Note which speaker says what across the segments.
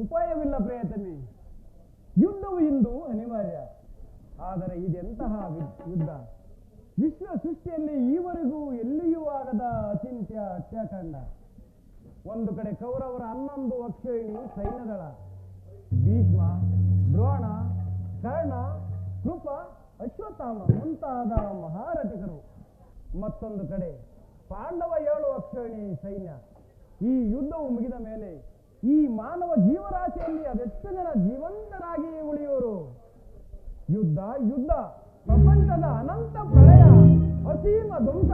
Speaker 1: ಉಪಾಯವಿಲ್ಲ ಪ್ರಿಯತಮೆ. ಯುದ್ಧವು ಇಂದು ಅನಿವಾರ್ಯ. ಆದರೆ ಇದೆಂತಹ ಯುದ್ಧ! ವಿಶ್ವ ಸೃಷ್ಟಿಯಲ್ಲಿ ಈವರೆಗೂ ಎಲ್ಲಿಯೂ ಆಗದ ಅಚಿಂತ್ಯ ಹತ್ಯಾಕಾಂಡ. ಒಂದು ಕಡೆ ಕೌರವರ 11 ಅಕ್ಷೋಹಿಣಿ ಸೈನ್ಯದಳ, ಭೀಷ್ಮ, ದ್ರೋಣ, ಕರ್ಣ, ಕೃಪ, ಅಶ್ವತ್ಥಾಮ ಮುಂತಾದ ಮಹಾರಥಿಕರು. ಮತ್ತೊಂದು ಕಡೆ ಪಾಂಡವ 7 ಅಕ್ಷೋಹಿಣಿ ಸೈನ್ಯ. ಈ ಯುದ್ಧವು ಮುಗಿದ ಮೇಲೆ ಈ ಮಾನವ ಜೀವರಾಶಿಯಲ್ಲಿ ಅದೆಷ್ಟು ಜನ ಜೀವಂತರಾಗಿ ಉಳಿಯೋರು? ಯುದ್ಧ ಯುದ್ಧ, ಪ್ರಪಂಚದ ಅನಂತ ಪ್ರಳಯ, ಅಸೀಮ ಧ್ವಂಸ.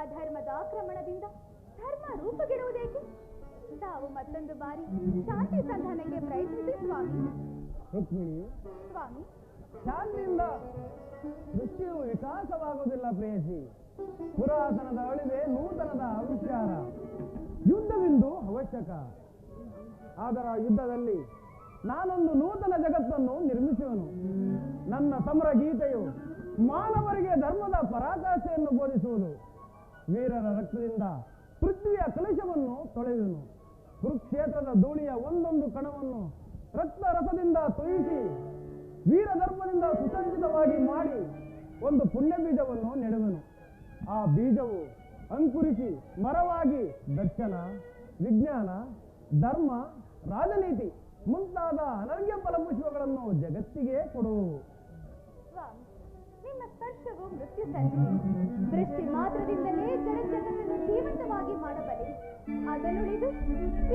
Speaker 2: ಅಧರ್ಮದ ಆಕ್ರಮಣದಿಂದ ಧರ್ಮ ರೂಪುಗೆಡುವುದೇಕೆ? ತಾವು ಮತ್ತೊಂದು ಬಾರಿ ಶಾಂತಿ ಸಂಧಾನಕ್ಕೆ ಪ್ರಯತ್ನಿಸಿ ಸ್ವಾಮಿ.
Speaker 1: ರುಕ್ಮಿಣಿ,
Speaker 2: ಸ್ವಾಮಿ,
Speaker 1: ಶಾಂತಿಯಿಂದ ದೃಷ್ಟಿಯು ವಿಕಾಸವಾಗುವುದಿಲ್ಲ ಪ್ರೇಯಸಿ. ಪುರಾತನದ ಅಳಿವೆ ನೂತನದ ಆವಿಷ್ಕಾರ. ಯುದ್ಧವಿಂದು ಅವಶ್ಯಕ. ಅದರ ಯುದ್ಧದಲ್ಲಿ ನಾನೊಂದು ನೂತನ ಜಗತ್ತನ್ನು ನಿರ್ಮಿಸುವನು. ನನ್ನ ಸಮರ ಗೀತೆಯು ಮಾನವರಿಗೆ ಧರ್ಮದ ಪರಾಕಾಷ್ಠೆಯನ್ನು ಬೋಧಿಸುವುದು. ವೀರರ ರಕ್ತದಿಂದ ಪೃಥ್ವಿಯ ಕಲಶವನ್ನು ತೊಳೆಯುವನು. ಕುರುಕ್ಷೇತ್ರದ ಧೂಳಿಯ ಒಂದೊಂದು ಕಣವನ್ನು ರಕ್ತ ರಸದಿಂದ ತೊಯಿಸಿ ವೀರಧರ್ಮದಿಂದ ಸುಸಜ್ಜಿತವಾಗಿ ಮಾಡಿ ಒಂದು ಪುಣ್ಯ ಬೀಜವನ್ನು ನೆಡುವನು. ಆ ಬೀಜವು ಅಂಕುರಿಸಿ ಮರವಾಗಿ ದರ್ಶನ, ವಿಜ್ಞಾನ, ಧರ್ಮ, ರಾಜನೀತಿ ಮುಂತಾದ ಅನರ್ಘ್ಯ ಫಲಪುಷ್ಪಗಳನ್ನು ಜಗತ್ತಿಗೆ ಕೊಡುವವು.
Speaker 2: ಸ್ವಾಮಿ, ನಿಮ್ಮ ಸ್ಪರ್ಶವು ಮೃತ್ಯು ಸಂಜೆ. ದೃಷ್ಟಿ ಮಾತ್ರದಿಂದಲೇ ಜಗತ್ತನ್ನು ಜೀವಂತವಾಗಿ ಮಾಡಬಲ್ಲೆ. ಅದನ್ನುಳಿದು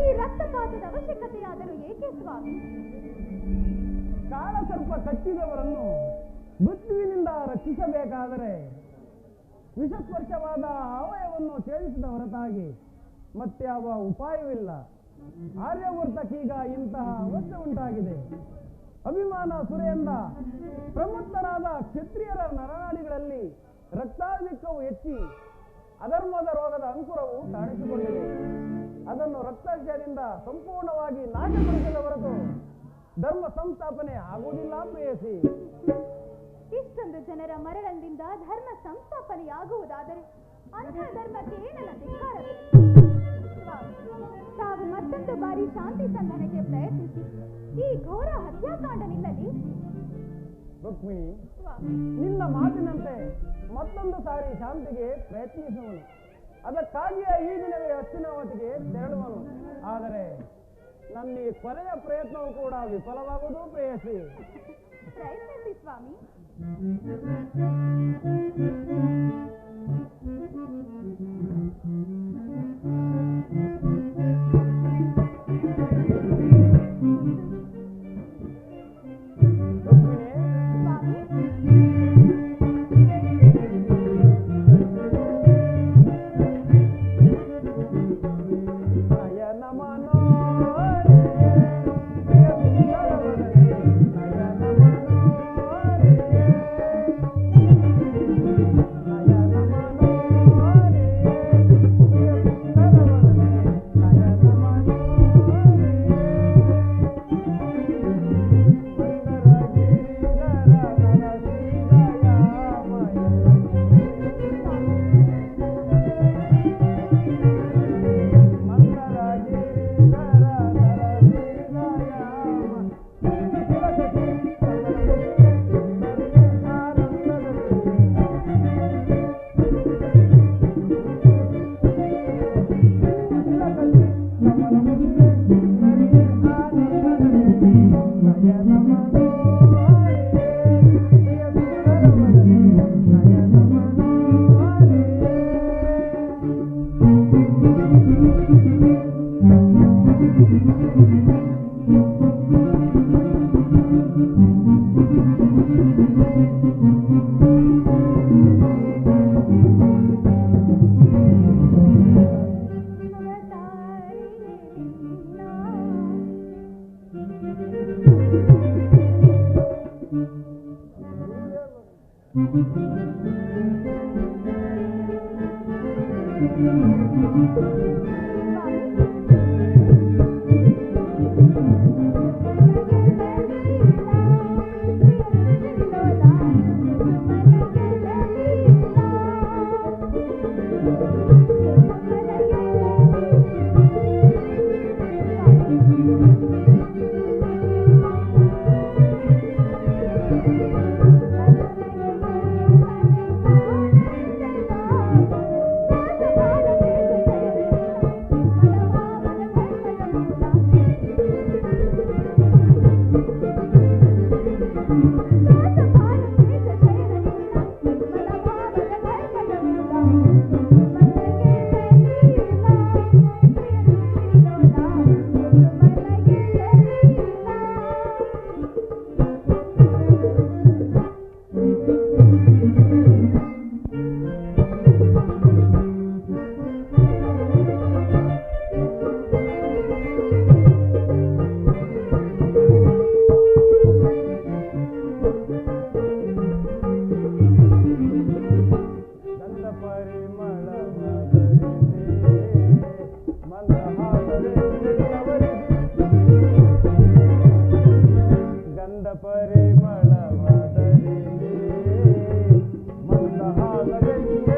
Speaker 2: ಈ ರಕ್ತಪಾತದ ಅವಶ್ಯಕತೆಯಾದರೂ ಏಕೆ ಸ್ವಾಮಿ?
Speaker 1: ಕಾಳ ಸರ್ಪ ಕಚ್ಚಿದವರನ್ನು ಮೃತ್ಯುವಿನಿಂದ ರಕ್ಷಿಸಬೇಕಾದರೆ ವಿಷಸ್ಪರ್ಶವಾದ ಅವಯವನ್ನು ಛೇದಿಸಿದ ಹೊರತಾಗಿ ಮತ್ಯಾವ ಉಪಾಯವಿಲ್ಲ. ಆರ್ಯವರ್ತಕೀಗ ಇಂತಹ ಅವಸ್ಥೆ ಉಂಟಾಗಿದೆ. ಅಭಿಮಾನ ಸುರೆಯಿಂದ ಪ್ರಮುಖರಾದ ಕ್ಷತ್ರಿಯರ ನರನಾಡಿಗಳಲ್ಲಿ ರಕ್ತಾಧಿಕ್ಯವು ಹೆಚ್ಚಿ ಅಧರ್ಮದ ರೋಗದ ಅಂಕುರವು ಕಾಣಿಸಿಕೊಂಡಿದೆ. ಅದನ್ನು ರಕ್ತಕ್ಷಯದಿಂದ ಸಂಪೂರ್ಣವಾಗಿ ನಾಶಪಡಿಸಲು ಹೊರತು ಧರ್ಮ ಸಂಸ್ಥಾಪನೆ ಆಗುವುದಿಲ್ಲ ಪ್ರೇಯಸಿ.
Speaker 2: ಇಷ್ಟೊಂದು ಜನರ ಮರಣದಿಂದ ಧರ್ಮ ಸಂಸ್ಥಾಪನೆಯಾಗುವುದಾದರೆ ಅಂಥ ಧರ್ಮಕ್ಕೆ ನನ್ನ ಧಿಕ್ಕಾರವಿದೆ. ತಾವು ಮತ್ತೊಂದು ಬಾರಿ ಶಾಂತಿ ಸಂಧಾನಕ್ಕೆ ಪ್ರಯತ್ನಿಸಿ ಈ ಘೋರ ಹತ್ಯಾಕಾಂಡ ನಿಲ್ಲಲಿ.
Speaker 1: ರುಕ್ಮಿಣಿ, ನಿನ್ನ ಮಾತಿನಂತೆ ಮತ್ತೊಂದು ಸಾರಿ ಶಾಂತಿಗೆ ಪ್ರಯತ್ನಿಸುವನು. ಅದಕ್ಕಾಗಿಯೇ ಈ ದಿನವೇ ಹಸ್ತಿನಾವತಿಗೆ ತೆರಳುವನು. ಆದರೆ ನನ್ನ ಈ ಕೊನೆಯ ಪ್ರಯತ್ನವೂ ಕೂಡ ವಿಫಲವಾಗುವುದು ಪ್ರೇಯಸಿ.
Speaker 2: ಪ್ರಯತ್ನಿಸಿ ಸ್ವಾಮಿ.
Speaker 1: ಪರಿಮಳವಾದರೆ ಮಂದಹಾಸವೆಲ್ಲವರಿಗೂ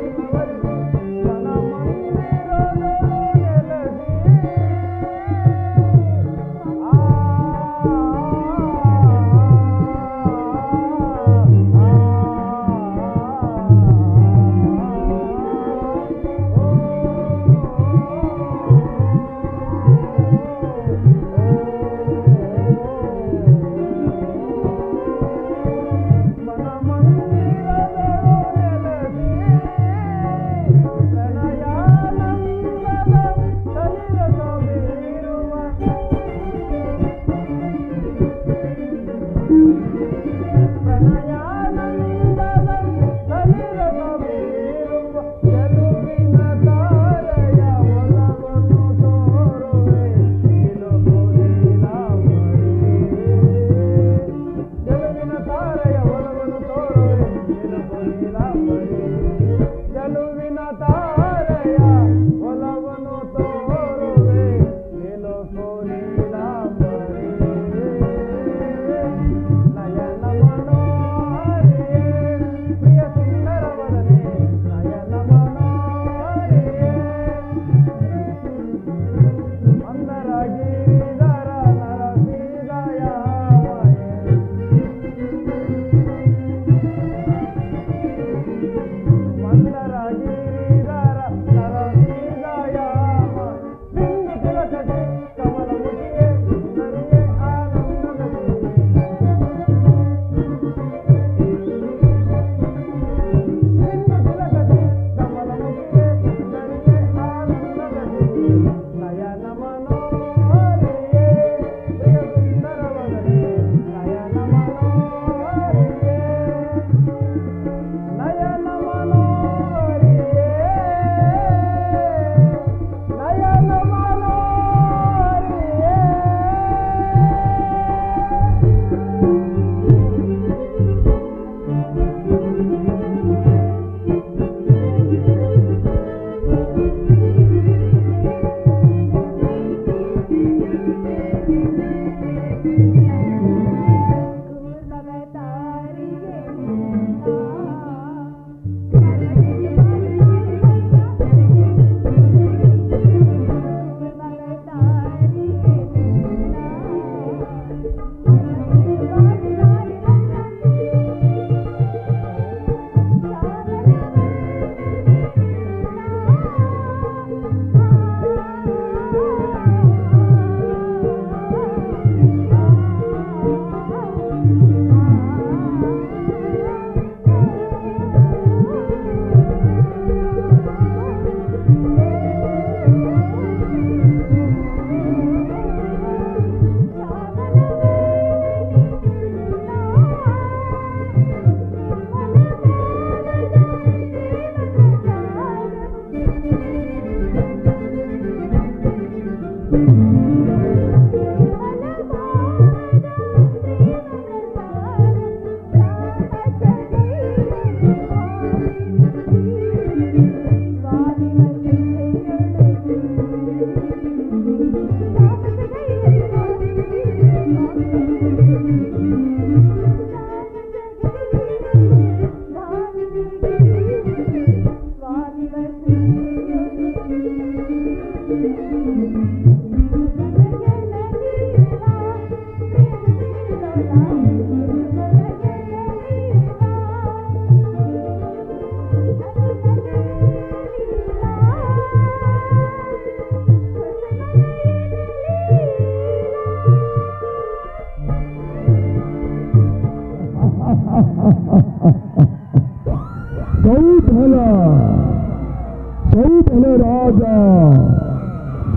Speaker 3: ಸೌಬಲ ರಾಜ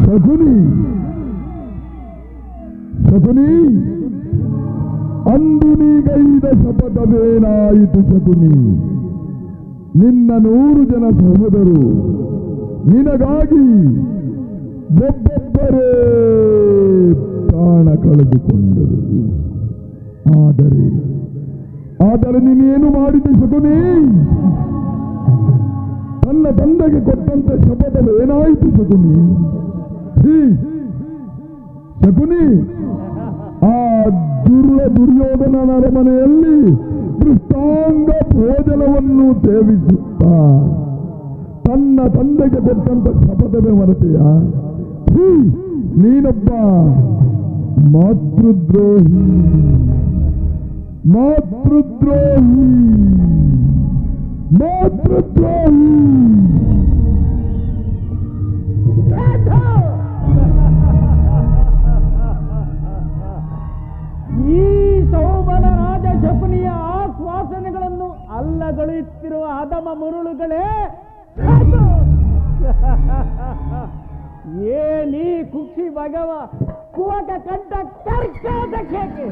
Speaker 3: ಶಕುನಿ ಶಕುನಿ ಅಂದು ನೀಗೈದ ಶಪಥವೇನಾಯಿತು ಶಕುನಿ? ನಿನ್ನ 100 ಜನ ಸಹೋದರು ನಿನಗಾಗಿ ಒಬ್ಬೊಬ್ಬರೇ ಪ್ರಾಣ ಕಳೆದುಕೊಂಡರು. ಆದರೆ ನೀನೇನು ಮಾಡಿದೆ ಶಕುನಿ? ತನ್ನ ತಂದೆಗೆ ಕೊಟ್ಟಂತ ಶಪಥವೇನಾಯಿತು ಶಕುನಿ? ಶಕುನಿ ಆ ದುರ್ಯೋಧನನ ಅರಮನೆಯಲ್ಲಿ ಕೃಷ್ಣಾಂಗ ಭೋಜನವನ್ನು ಸೇವಿಸುತ್ತಾ ತನ್ನ ತಂದೆಗೆ ಕೊಟ್ಟಂತ ಶಪಥವೇ ಮರೆತೆಯ? ನೀನೊಬ್ಬ ಮಾತೃದ್ರೋಹಿ ಮಾತೃದ್ರೋಹಿ ಮಾತೃದ್ರೋಹಿ.
Speaker 1: ಈ ಸೌಬಲ ರಾಜ ಶಕುನಿಯ ಆಶ್ವಾಸನೆಗಳನ್ನು ಅಲ್ಲಗಳೆಯುತ್ತಿರುವ ಅಧಮ ಮುರುಳುಗಳೇ, ಏನೀ ಕುಕ್ಷಿ ಭಗವ ಕುವಕ ಕಂಠ ಕರ್ಕಾದ ಕೇಕೆ,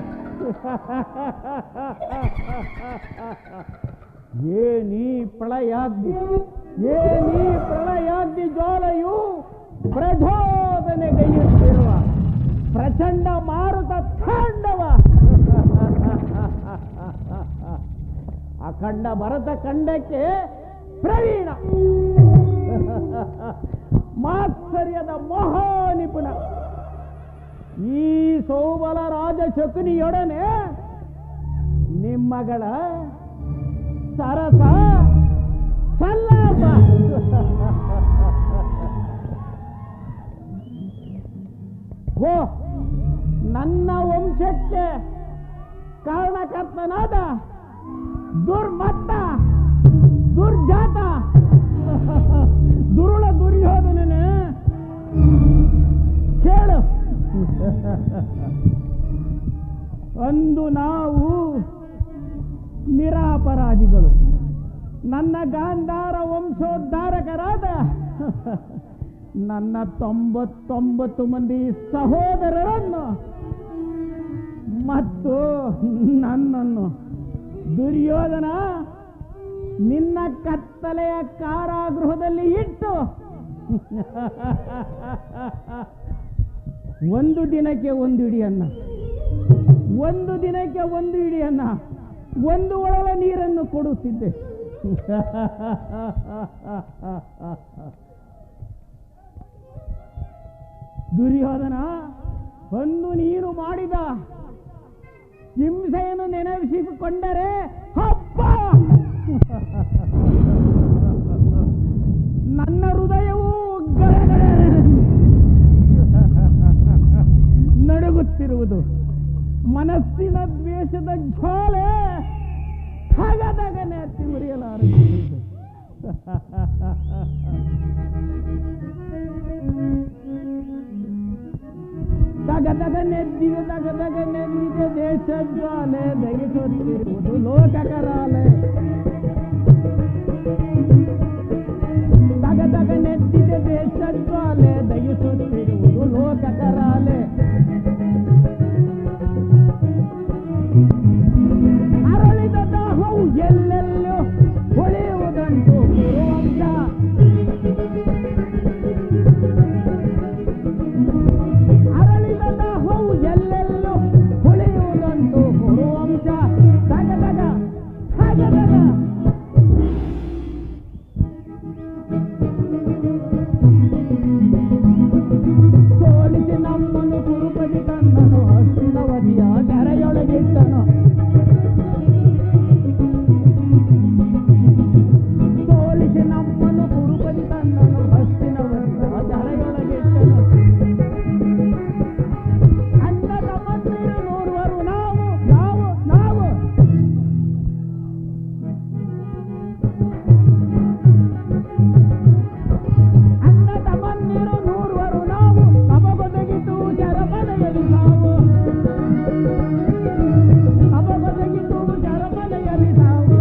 Speaker 1: ಏನೀ ಪ್ರಳಯಾಗ್ನಿ ಜ್ವಾಲೆಯು ಪ್ರಚೋದನೆಗೈಯುತ್ತಿರುವ ಪ್ರಚಂಡ ಮಾರುತ ತಾಂಡವ, ಅಖಂಡ ಭರತ ಖಂಡಕ್ಕೆ ಪ್ರವೀಣ, ಮಾತ್ಸರ್ಯದ ಮಹಾನಿಪುಣ ಈ ಸೌಬಲ ರಾಜ ಶಕುನಿಯೊಡನೆ ನಿಮ್ಮಗಳ ಸರಸ ಸಲ್ಲಾಪ. ಓ ನನ್ನ ವಂಶಕ್ಕೆ ಕಾರಣಕರ್ತನಾದ ದುರ್ಮತ್ತ ದುರ್ಜಾತ ದುರುಳ ದುರ್ಯೋಧನನೇ ಕೇಳು. ಅಂದು ನಾವು ನಿರಾಪರಾಧಿಗಳು ನನ್ನ ಗಾಂಧಾರ ವಂಶೋದ್ಧಾರಕರಾದ ನನ್ನ 99 ಮಂದಿ ಸಹೋದರರನ್ನು ಮತ್ತು ನನ್ನನ್ನು ದುರ್ಯೋಧನ ನಿನ್ನ ಕತ್ತಲೆಯ ಕಾರಾಗೃಹದಲ್ಲಿ ಇಟ್ಟು ಒಂದು ದಿನಕ್ಕೆ ಒಂದು ಇಡಿಯನ್ನ, ಒಂದು ದಿನಕ್ಕೆ ಒಂದು ಇಡಿಯನ್ನ, ಒಂದು ಒಳಲ ನೀರನ್ನು ಕೊಡುತ್ತಿದ್ದೆ. ದುರ್ಯೋಧನ, ಒಂದು ನೀನು ಮಾಡಿದ ಹಿಂಸೆಯನ್ನು ನೆನಪಿಸಿಕೊಂಡರೆ ಹಬ್ಬ ನನ್ನ ಹೃದಯವು ನಡುಗುತ್ತಿರುವುದು. ಮನಸ್ಸಿನ ದ್ವೇಷದ ಜ್ವಾಲೆ ಹಗದಗನೆ ಹತ್ತಿ ಉರಿಯಲಾರಂಭಿಸಿತು. ತಗದಗ ನೆದ್ದಿದೆ ದೇಶ ಜ್ವಾಲೆ ದಗಿಸುತ್ತಿರುವುದು ಲೋಕಕರಾಲೆ. ತಗದಗ ನೆದ್ದಿದೆ ದೇಶ ಜ್ವಾಲೆ ದಗಿಸುತ್ತಿರುವುದು ಲೋಕಕರಾಲೆ. ಅರಳಿದ ದಾಹವು ಎಲ್ಲೆಲ್ಲೋ ಹೊಳೆಯುವುದಂತೂ ಕುರುವಂಶ. ಅರಳಿದ ದಾಹವು ಎಲ್ಲೆಲ್ಲೋ ಹೊಳೆಯುವುದಂತೂ ಕುರುವಂಶ. ತಗದಗ ತಗದಗ ಸೋಲಿಸಿ ನಮ್ಮನ್ನು ಕುರುಪದಿ ತನ್ನನು ಹಸ್ತಿನವಧಿಯ ಕೆರೆಯೊಳಗಿಟ್ಟನು. ಸೋಲಿಸಿ ನಮ್ಮನ್ನು ಕುರುಪದಿ ತನ್ನನು ಹಸ್ತಿನವಧಿಯ ಕೆರೆಯೊಳಗಿಟ್ಟನು. ಅಣ್ಣ ತಮ್ಮಂದಿರು ನೋಡುವರು ನಾವು ನಾವು ನಾವು ಅಣ್ಣ ತಮ್ಮಂದಿರು ನೋಡುವರು ನಾವು, ನಮಗೊದಗಿತು ಶರಮನೆಯಲ್ಲಿ ನಾವು, ನಮಗೊದಗಿತು ಶರಮನೆಯಲ್ಲಿ ನಾವು.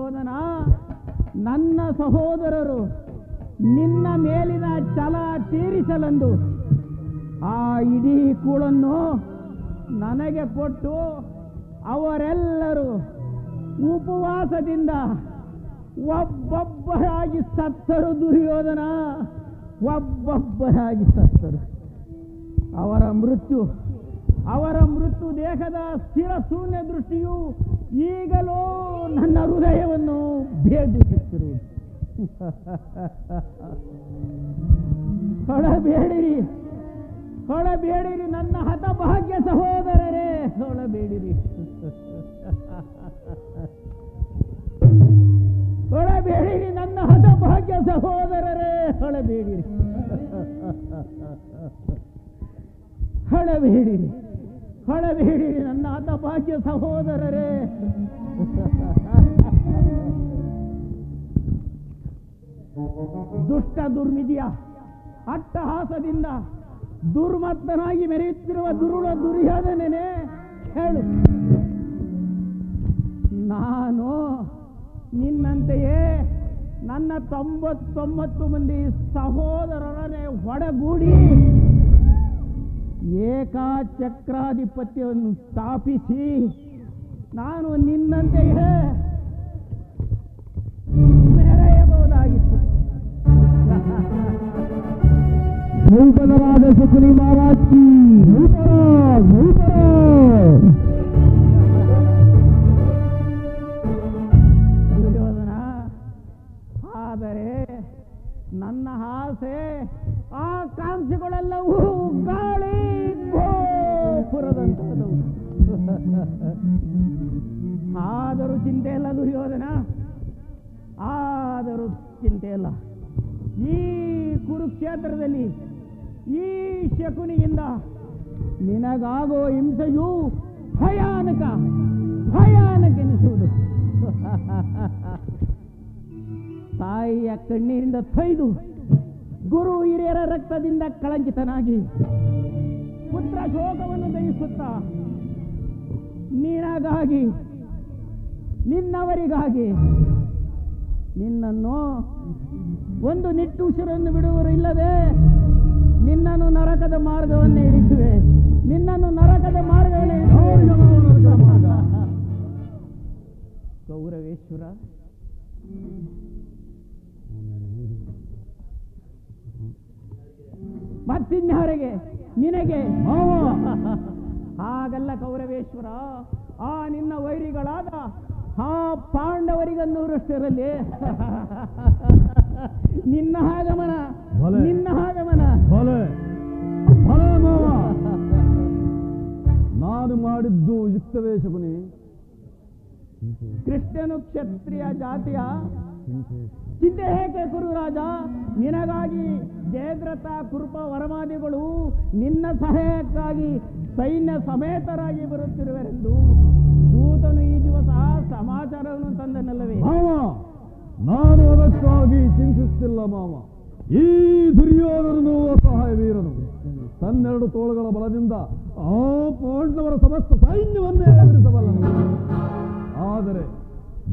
Speaker 1: ದುರ್ಯೋಧನ, ನನ್ನ ಸಹೋದರರು ನಿನ್ನ ಮೇಲಿನ ಛಲ ತೀರಿಸಲೆಂದು ಆ ಇಡೀ ಕೂಳನ್ನು ನನಗೆ ಕೊಟ್ಟು ಅವರೆಲ್ಲರೂ ಉಪವಾಸದಿಂದ ಒಬ್ಬೊಬ್ಬರಾಗಿ ಸತ್ತರು. ದುರ್ಯೋಧನ, ಒಬ್ಬೊಬ್ಬರಾಗಿ ಸತ್ತರು. ಅವರ ಮೃತ್ಯು ದೇಹದ ಸ್ಥಿರ ಶೂನ್ಯ ದೃಷ್ಟಿಯು ಈಗಲೂ ನನ್ನ ಹೃದಯವನ್ನು ಭೇದಿಸುತ್ತಿರುವುದು. ಹೊಳಬೇಡಿರಿ ನನ್ನ ಹತಭಾಗ್ಯ ಸಹೋದರರೇ, ಹೊಳಬೇಡಿರಿ. ಹೊಳಬೇಡಿರಿ ನನ್ನ ಹತಭಾಗ್ಯ ಸಹೋದರರೇ, ಹೊಳಬೇಡಿರಿ. ಹೊಳಬೇಡಿರಿ ನನ್ನ ಹತಭಾಗ್ಯ ಸಹೋದರರೇ. ದುಷ್ಟ ದುರ್ಮಿದಿಯ ಅಟ್ಟಹಾಸದಿಂದ ದುರ್ಮತ್ತನಾಗಿ ಮೆರೆಯುತ್ತಿರುವ ದುರ್ಯೋಧನನೇ, ಹೇಳು, ನಾನು ನಿನ್ನಂತೆಯೇ ನನ್ನ 99 ಮಂದಿ ಸಹೋದರರನ್ನೇ ಒಡಗೂಡಿ ಏಕಾಚಕ್ರಾಧಿಪತ್ಯವನ್ನು ಸ್ಥಾಪಿಸಿ ನಾನು ನಿನ್ನಂತೆಯೇ ಮೆರೆಯಬಹುದಾಗಿತ್ತು.
Speaker 3: ನೂತನರಾದ ಶಕುನಿ ಮಹಾರಾಜ್ ಕಿ
Speaker 1: ದುರ್ಯೋಧನ, ಆದರೆ ನನ್ನ ಆಸೆ ಆಕಾಂಕ್ಷೆಗಳೆಲ್ಲವೂ ಗಾಳಿ ಗೋಪುರದಂತಹದವು. ಆದರೂ ಚಿಂತೆ ಇಲ್ಲ ದುರ್ಯೋಧನ, ಆದರೂ ಚಿಂತೆ ಇಲ್ಲ. ಈ ಕುರುಕ್ಷೇತ್ರದಲ್ಲಿ ಈ ಶಕುನಿಯಿಂದ ನಿನಗಾಗೋ ಹಿಂಸೆಯು ಭಯಾನಕ ಎನಿಸುವುದು. ತಾಯಿಯ ಕಣ್ಣೀರಿಂದ ತೊಯ್ದು ಗುರು ಹಿರಿಯರ ರಕ್ತದಿಂದ ಕಳಂಕಿತನಾಗಿ ಪುತ್ರ ಶೋಕವನ್ನು ದಯಿಸುತ್ತಾ ನಿನಗಾಗಿ ನಿನ್ನವರಿಗಾಗಿ ನಿನ್ನನ್ನು ಒಂದು ನಿಟ್ಟುಸಿರನ್ನು ಬಿಡುವರು ಇಲ್ಲದೆ ನಿನ್ನನ್ನು ನರಕದ ಮಾರ್ಗವನ್ನೇ ಹಿಡಿಸುವೆ. ನಿನ್ನನ್ನು ನರಕದ ಮಾರ್ಗವನ್ನೇ ಗೌರವೇಶ್ವರ, ಮತ್ತಿನ್ಯಾರಿಗೆ ನಿನಗೆ ಹಾಗಲ್ಲ ಕೌರವೇಶ್ವರ. ಆ ನಿನ್ನ ವೈರಿಗಳಾದ ಆ ಪಾಂಡವರಿಗನ್ನೂರಷ್ಟರಲ್ಲಿ ನಿನ್ನ ಆಗಮನ
Speaker 3: ನಾನು ಮಾಡಿದ್ದು ಯುಕ್ತವೇ ಶಕುನಿ?
Speaker 1: ಕೃಷ್ಣನು ಕ್ಷತ್ರಿಯ ಜಾತಿಯ ಚಿಂತೆ ಹೇಗೆ ಕುರುರಾಜ? ನಿನಗಾಗಿ ಜಯದ್ರಥ ಕೃಪ ವರಮಾದಿಗಳು ನಿನ್ನ ಸಹಾಯಕ್ಕಾಗಿ ಸೈನ್ಯ ಸಮೇತರಾಗಿ ಬರುತ್ತಿರುವರೆಂದು ದೂತನು ಈ ದಿವಸ ಸಮಾಚಾರವನ್ನು ತಂದನಲ್ಲವೇ?
Speaker 3: ನಾನು ಅದಕ್ಕಾಗಿ ಚಿಂತಿಸುತ್ತಿಲ್ಲ ಮಾವ. ಈ ದುರ್ಯೋಧನನು ಅಸಹಾಯ ವೀರನು ತನ್ನೆರಡು ತೋಳುಗಳ ಬಲದಿಂದ ಆ ಪಾಂಡವರ ಸಮಸ್ತ ಸೈನ್ಯವನ್ನೇ ಎದುರಿಸಬಲ್ಲನು. ಆದರೆ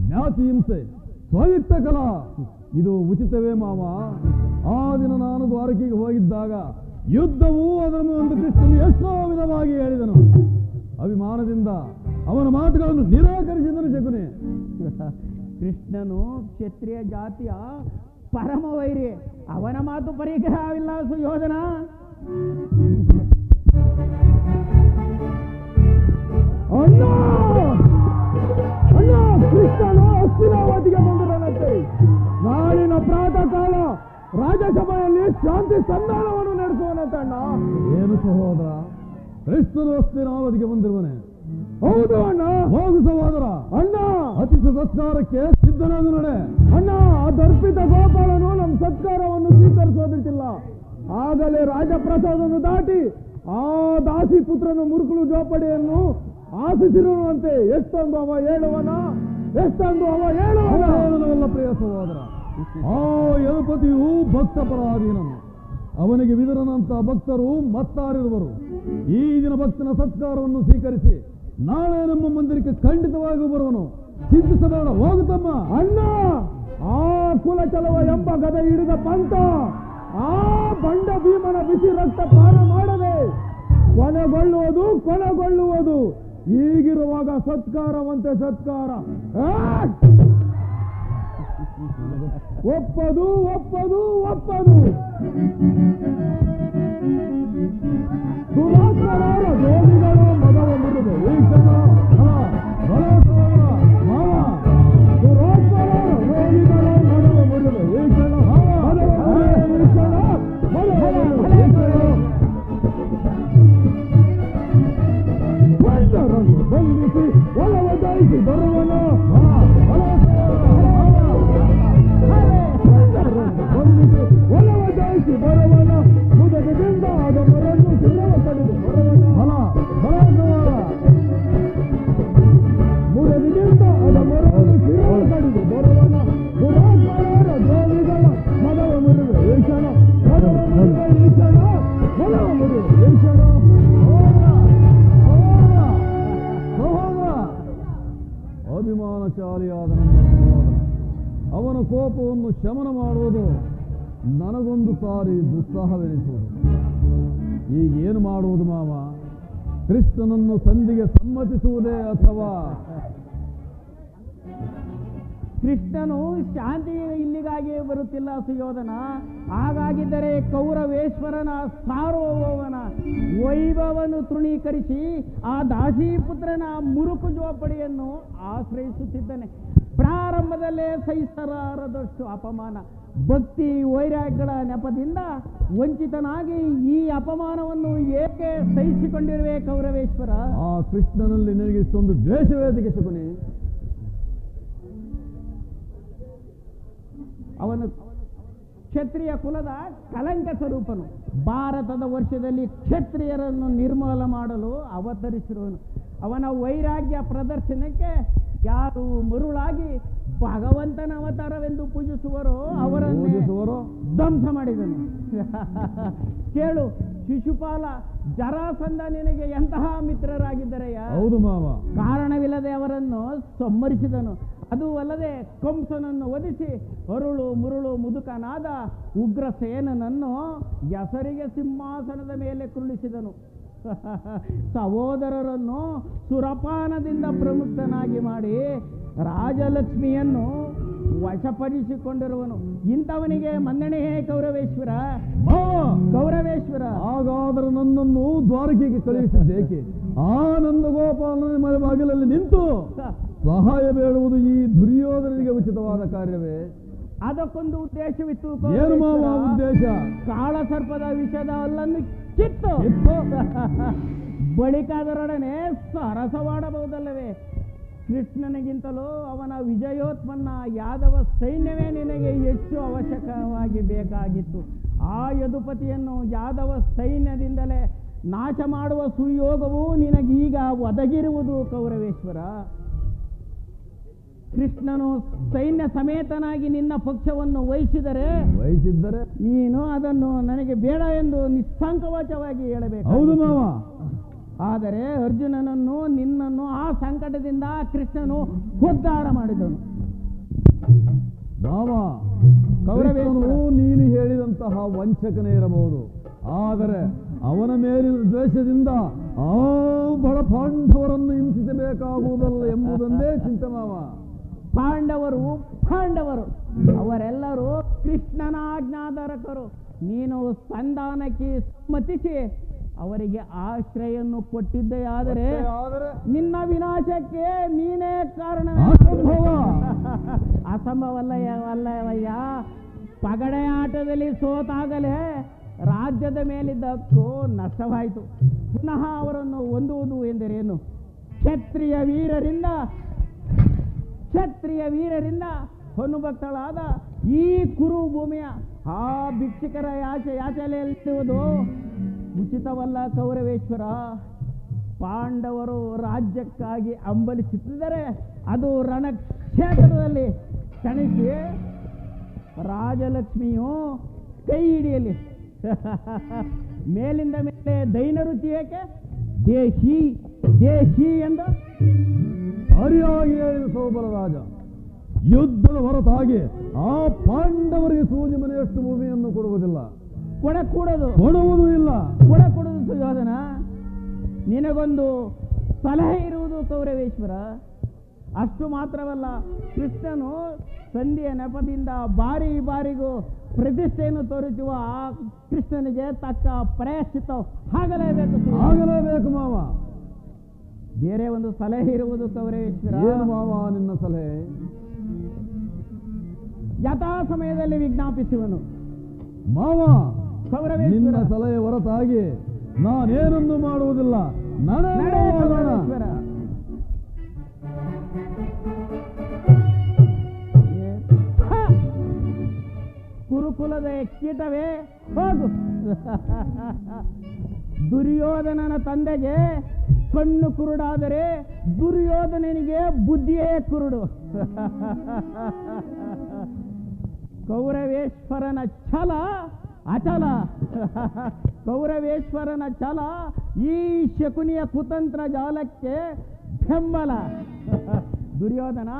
Speaker 3: ಜ್ಞಾತಿ ಹಿಂಸೆ, ಸ್ವಯುಕ್ತ ಕಲಾ, ಇದು ಉಚಿತವೇ ಮಾವ? ಆ ದಿನ ನಾನು ದ್ವಾರಕೆಗೆ ಹೋಗಿದ್ದಾಗ ಯುದ್ಧವೂ ಅದರ ಒಂದು ಕೃಷ್ಣನು ಎಷ್ಟೋ ವಿಧವಾಗಿ ಹೇಳಿದನು. ಅಭಿಮಾನದಿಂದ ಅವನ ಮಾತುಗಳನ್ನು ನಿರಾಕರಿಸಿದನು ಶಕುನಿ.
Speaker 1: ಕೃಷ್ಣನು ಕ್ಷತ್ರಿಯ ಜಾತಿಯ ಪರಮ ವೈರಿ, ಅವನ ಮಾತು ಪರಿಗ್ರಹವಿಲ್ಲ ಸುಯೋಧನ.
Speaker 3: ಕೃಷ್ಣನು ಹಸ್ತಿನಾವತಿಗೆ ಬಂದಿರನಂತೆ. ನಾಳಿನ ಪ್ರಾತಃ ಕಾಲ ರಾಜಸಭೆಯಲ್ಲಿ ಶಾಂತಿ ಸಂಧಾನವನ್ನು ನಡೆಸುವನಂತೆ. ಅಣ್ಣ, ಏನು ಸಹೋದರ, ಕೃಷ್ಣನು ಹಸ್ತಿನಾವತಿಗೆ ಬಂದಿರುವನೆ? ಹೌದು ಅಣ್ಣ. ಹೋಗು ಸಹೋದರ. ಅಣ್ಣ, ಅತಿಥಿ ಸತ್ಕಾರಕ್ಕೆ ಸಿದ್ಧನಾಗು ನಡೆ. ಅಣ್ಣ, ಆ ದರ್ಪಿತ ಗೋಪಾಲನು ನಮ್ಮ ಸತ್ಕಾರವನ್ನು ಸ್ವೀಕರಿಸೋದಿಟ್ಟಿಲ್ಲ. ಆಗಲೇ ರಾಜಪ್ರಸಾದವನ್ನು ದಾಟಿ ಆ ದಾಸಿ ಪುತ್ರನು ಮುರುಕುಲು ಜೋಪಡಿಯನ್ನು ಆಶಿಸಿರುವಂತೆ. ಎಷ್ಟೊಂದು ಅವ ಹೇಳುವನ, ಎಷ್ಟೊಂದು ಅವ ಹೇಳುವನಲ್ಲ ಪ್ರಿಯ ಸಹೋದರ. ಆ ಯದುಪತಿಯು ಭಕ್ತ ಪರಾಧೀನನು. ಅವನಿಗೆ ವಿದುರನಂತ ಭಕ್ತರು ಮತ್ತಾರಿರುವರು. ಈ ದಿನ ಭಕ್ತನ ಸತ್ಕಾರವನ್ನು ಸ್ವೀಕರಿಸಿ ನಾಳೆ ನಮ್ಮ ಮಂದಿರಕ್ಕೆ ಖಂಡಿತವಾಗಿಯೂ ಬರುವನು. ಚಿಂತಿಸಬೇಡ, ಹೋಗುತ್ತಮ್ಮ. ಅಣ್ಣ, ಆ ಕುಲಚಲವ ಎಂಬ ಗದೆ ಹಿಡಿದ ಪಂಥ ಆ ಬಂಡ ಭೀಮನ ಬಿಸಿ ರಕ್ತ ಪಾನ ಮಾಡದೆ ಕೊನೆಗೊಳ್ಳುವುದು. ಈಗಿರುವಾಗ ಸತ್ಕಾರವಂತೆ ಸತ್ಕಾರ. ಒಪ್ಪದು. ದುರಾತ್ಮರಾದ ರೋಗಿಗಳು ಮದವ ಮುರಿದು ಈಶನ ಮಾವ. ದುರಾತ್ಮರಾದ ರೋಗಿಗಳು ಮದವ ಮುರಿದು ಈಶನ ಬಂಧಿಸಿ ಒಲವ ಜಯಿಸಿ ಬರುವನ. ಬಂಧಿಸಿ ಒಲವ ಜಯಿಸಿ ಬರುವನ. ಮುದಕದಿಂದ ಅದನ್ನು ಸಿರವ ತಡೆದು ಬರುವನ. ಮುದಕದಿಂದ ಅದನ್ನು ಸಿರವ ತಡೆದು ಬರುವನ. ದುರಾತ್ಮರ ದ್ರೋಹಿಗಳ ಮದವ ಮುರಿದು ಈಶನ ಮದವ ಮುರಿದು ಈಶನ. ಅಭಿಮಾನಶಾಲಿಯಾದ ನನ್ನ ಸಹೋದರ, ಅವನ ಕೋಪವನ್ನು ಶಮನ ಮಾಡುವುದು ನನಗೊಂದು ಸಾರಿ ದುಸ್ಸಾಹವೆನಿಸುವುದು. ಈಗೇನು ಮಾಡುವುದು ಮಾವ? ಕ್ರಿಸ್ತನನ್ನು ಸಂಧಿಗೆ ಸಮ್ಮತಿಸುವುದೇ ಅಥವಾ
Speaker 1: ಕೃಷ್ಣನು ಶಾಂತಿ ಇಲ್ಲಿಗಾಗಿ ಬರುತ್ತಿಲ್ಲ ಸುಯೋಧನ. ಹಾಗಾಗಿದ್ದರೆ ಕೌರವೇಶ್ವರನ ಸಾರ್ವಭೌಮನ ವೈಭವವನ್ನು ತೃಣೀಕರಿಸಿ ಆ ದಾಸಿಪುತ್ರನ ಮುರುಕು ಜೋಪಡಿಯನ್ನು ಆಶ್ರಯಿಸುತ್ತಿದ್ದಾನೆ. ಪ್ರಾರಂಭದಲ್ಲೇ ಸಹಿಸಲಾರದಷ್ಟು ಅಪಮಾನ, ಭಕ್ತಿ ವೈರಾಗ್ಯಗಳ ನೆಪದಿಂದ ವಂಚಿತನಾಗಿ ಈ ಅಪಮಾನವನ್ನು ಏಕೆ ಸಹಿಸಿಕೊಂಡಿರುವೆ ಕೌರವೇಶ್ವರ?
Speaker 3: ಆ ಕೃಷ್ಣನಲ್ಲಿ ನಿನಗೆ ಇಷ್ಟೊಂದು ದ್ವೇಷವೇದಿಕೆ ಶಕುನಿ.
Speaker 1: ಅವನು ಕ್ಷತ್ರಿಯ ಕುಲದ ಕಲಂಕ ಸ್ವರೂಪನು. ಭಾರತದ ವರ್ಷದಲ್ಲಿ ಕ್ಷತ್ರಿಯರನ್ನು ನಿರ್ಮೂಲ ಮಾಡಲು ಅವತರಿಸಿರುವನು. ಅವನ ವೈರಾಗ್ಯ ಪ್ರದರ್ಶನಕ್ಕೆ ಯಾರು ಮರುಳಾಗಿ ಭಗವಂತನ ಅವತಾರವೆಂದು ಪೂಜಿಸುವರೋ ಅವರನ್ನು ಧ್ವಂಸ ಮಾಡಿದನು. ಕೇಳು, ಶಿಶುಪಾಲ ಜರಾಸಂಧ ನಿನಗೆ ಎಂತಹ ಮಿತ್ರರಾಗಿದ್ದರೆಯ?
Speaker 3: ಹೌದು ಮಾವ.
Speaker 1: ಕಾರಣವಿಲ್ಲದೆ ಅವರನ್ನು ಸಂಹರಿಸಿದನು. ಅದು ಅಲ್ಲದೆ ಕಂಸನನ್ನು ವಧಿಸಿ ಮುರುಳು ಮುದುಕನಾದ ಉಗ್ರಸೇನನನ್ನು ಹೆಸರಿಗೆ ಸಿಂಹಾಸನದ ಮೇಲೆ ಕುರುಳಿಸಿದನು. ಸಹೋದರರನ್ನು ಸುರಪಾನದಿಂದ ಪ್ರಮುಖನಾಗಿ ಮಾಡಿ ರಾಜಲಕ್ಷ್ಮಿಯನ್ನು ವಶಪಡಿಸಿಕೊಂಡಿರುವನು. ಇಂಥವನಿಗೆ ಮನ್ನಣೆ ಕೌರವೇಶ್ವರ. ಕೌರವೇಶ್ವರ,
Speaker 3: ಹಾಗಾದರೂ ನನ್ನನ್ನು ದ್ವಾರಕೆಗೆ ಕಳುಹಿಸಿದ್ದೇಕೆ? ಆ ನಂದಗೋಪಾಲನ ಮನೆ ಬಾಗಿಲಲ್ಲಿ ನಿಂತು ಸಹಾಯ ಬೇಡುವುದು ಈ ದುರ್ಯೋಧನಿಗೆ ಉಚಿತವಾದ ಕಾರ್ಯವೇ?
Speaker 1: ಅದಕ್ಕೊಂದು ಉದ್ದೇಶವಿತ್ತು.
Speaker 3: ಏನು ಮಾವ ಉದ್ದೇಶ?
Speaker 1: ಕಾಳ ಸರ್ಪದ ವಿಷದ ಹಲ್ಲನ್ನು ಕಿತ್ತು ಬಳಿಕ ಅದರೊಡನೆ ಸರಸವಾಡಬಹುದಲ್ಲವೇ? ಕೃಷ್ಣನಿಗಿಂತಲೂ ಅವನ ವಿಜಯೋತ್ಪನ್ನ ಯಾದವ ಸೈನ್ಯವೇ ನಿನಗೆ ಹೆಚ್ಚು ಅವಶ್ಯಕವಾಗಿ ಬೇಕಾಗಿತ್ತು. ಆ ಯದುಪತಿಯನ್ನು ಯಾದವ ಸೈನ್ಯದಿಂದಲೇ ನಾಶ ಮಾಡುವ ಸುಯೋಗವು ನಿನಗೀಗ ಒದಗಿರುವುದು ಕೌರವೇಶ್ವರ. ಕೃಷ್ಣನು ಸೈನ್ಯ ಸಮೇತನಾಗಿ ನಿನ್ನ ಪಕ್ಷವನ್ನು ವಹಿಸಿದರೆ ನೀನು ಅದನ್ನು ನನಗೆ ಬೇಡ ಎಂದು ನಿಸ್ಸಂಕೋಚವಾಗಿ ಹೇಳಬೇಕು.
Speaker 3: ಹೌದು ಮಾವ.
Speaker 1: ಆದರೆ ಅರ್ಜುನನನ್ನು ನಿನ್ನನ್ನು ಆ ಸಂಕಟದಿಂದ ಕೃಷ್ಣನು ಉದ್ಧಾರ ಮಾಡಿದನು.
Speaker 3: ಮಾವ, ಕೌರವೇಶ್ವರ ನೀನು ಹೇಳಿದಂತಹ ವಂಚಕನೇ ಇರಬಹುದು, ಆದರೆ ಅವನ ಮೇಲಿನ ದ್ವೇಷದಿಂದ ಆ ಬಡ ಪಾಂಡವರನ್ನು ಹಿಂಸಿಸಬೇಕಾಗುವುದಲ್ಲ ಎಂಬುದೊಂದೇ ಚಿಂತೆ ಮಾವ.
Speaker 1: ಪಾಂಡವರು ಅವರೆಲ್ಲರೂ ಕೃಷ್ಣನ ಆಜ್ಞಾಧಾರಕರು. ನೀನು ಸಂಧಾನಕ್ಕೆ ಸಮ್ಮತಿಸಿ ಅವರಿಗೆ ಆಶ್ರಯನ್ನು ಕೊಟ್ಟಿದ್ದೇ ಆದರೆ ನಿನ್ನ ವಿನಾಶಕ್ಕೆ ನೀನೇ ಕಾರಣ. ಅಸಂಭವಲ್ಲವಯ್ಯ. ಪಗಡೆ ಆಟದಲ್ಲಿ ಸೋತಾಗಲೇ ರಾಜ್ಯದ ಮೇಲಿದ್ದ ಹಕ್ಕು ನಷ್ಟವಾಯಿತು. ಪುನಃ ಅವರನ್ನು ಹೊಂದುವುದು ಎಂದರೇನು? ಕ್ಷತ್ರಿಯ ವೀರರಿಂದ ಹೊನ್ನುಭಕ್ತಳಾದ ಈ ಕುರು ಭೂಮಿಯ ಆ ಭಿಕ್ಷುಕರ ಯಾಚನೆಯಲ್ಲಿರುವುದು ಉಚಿತವಲ್ಲ ಕೌರವೇಶ್ವರ. ಪಾಂಡವರು ರಾಜ್ಯಕ್ಕಾಗಿ ಹಂಬಲಿಸುತ್ತಿದ್ದರೆ ಅದು ರಣಕ್ಷೇತ್ರದಲ್ಲಿ ಕ್ಷಣಿಸಿ ರಾಜಲಕ್ಷ್ಮಿಯು ಕೈ ಹಿಡಿಯಲಿ. ಮೇಲಿಂದ ಮೇಲೆ ದೈನ ರುಚಿ ಏಕೆ? ದೇಶಿ ಎಂದು
Speaker 3: ಸರಿಯಾಗಿ ಹೇಳಿದ ಸೌಬಲರಾಜ. ಯುದ್ಧದ ಹೊರತಾಗಿ ಆ ಪಾಂಡವರಿಗೆ ಸೂಜಿ ಮನೆಯಷ್ಟು ಭೂಮಿಯನ್ನು ಕೊಡುವುದಿಲ್ಲ, ಕೊಡುವುದೂ ಇಲ್ಲ.
Speaker 1: ಕೊಡುವುದು ಸುಯೋಧನ. ನಿನಗೊಂದು ಸಲಹೆ ಇರುವುದು ಕೌರವೇಶ್ವರ. ಅಷ್ಟು ಮಾತ್ರವಲ್ಲ, ಕೃಷ್ಣನು ಸಂಧಿಯ ನೆಪದಿಂದ ಬಾರಿಗೂ ಪ್ರತಿಷ್ಠೆಯನ್ನು ತೋರಿಸುವ ಆ ಕೃಷ್ಣನಿಗೆ ತಕ್ಕ ಪ್ರಾಯಶ್ಚಿತ್ತ ಆಗಲೇಬೇಕು
Speaker 3: ಮಾವ.
Speaker 1: ಬೇರೆ ಒಂದು ಸಲಹೆ ಇರುವುದು ಕೌರವೇಶ್ವರ.
Speaker 3: ಏನು ಮಾವ ನಿನ್ನ ಸಲಹೆ?
Speaker 1: ಯಥಾ ಸಮಯದಲ್ಲಿ ವಿಜ್ಞಾಪಿಸುವನು
Speaker 3: ಮಾವ. ನಿನ್ನ ಸಲಹೆ ಹೊರತಾಗಿ ನಾನೇನನ್ನು ಮಾಡುವುದಿಲ್ಲ.
Speaker 1: ಕೌರವೇಶ್ವರ. ಕುರುಕುಲದ ಕೀಟವೇ ಹೋಗು. ದುರ್ಯೋಧನನ ತಂದೆಗೆ ಕಣ್ಣು ಕುರುಡಾದರೆ ದುರ್ಯೋಧನನಿಗೆ ಬುದ್ಧಿಯೇ ಕುರುಡು. ಕೌರವೇಶ್ವರನ ಛಲ ಅಚಲ. ಕೌರವೇಶ್ವರನ ಛಲ ಈ ಶಕುನಿಯ ಕುತಂತ್ರ ಜಾಲಕ್ಕೆ ಬೆಂಬಲ. ದುರ್ಯೋಧನ,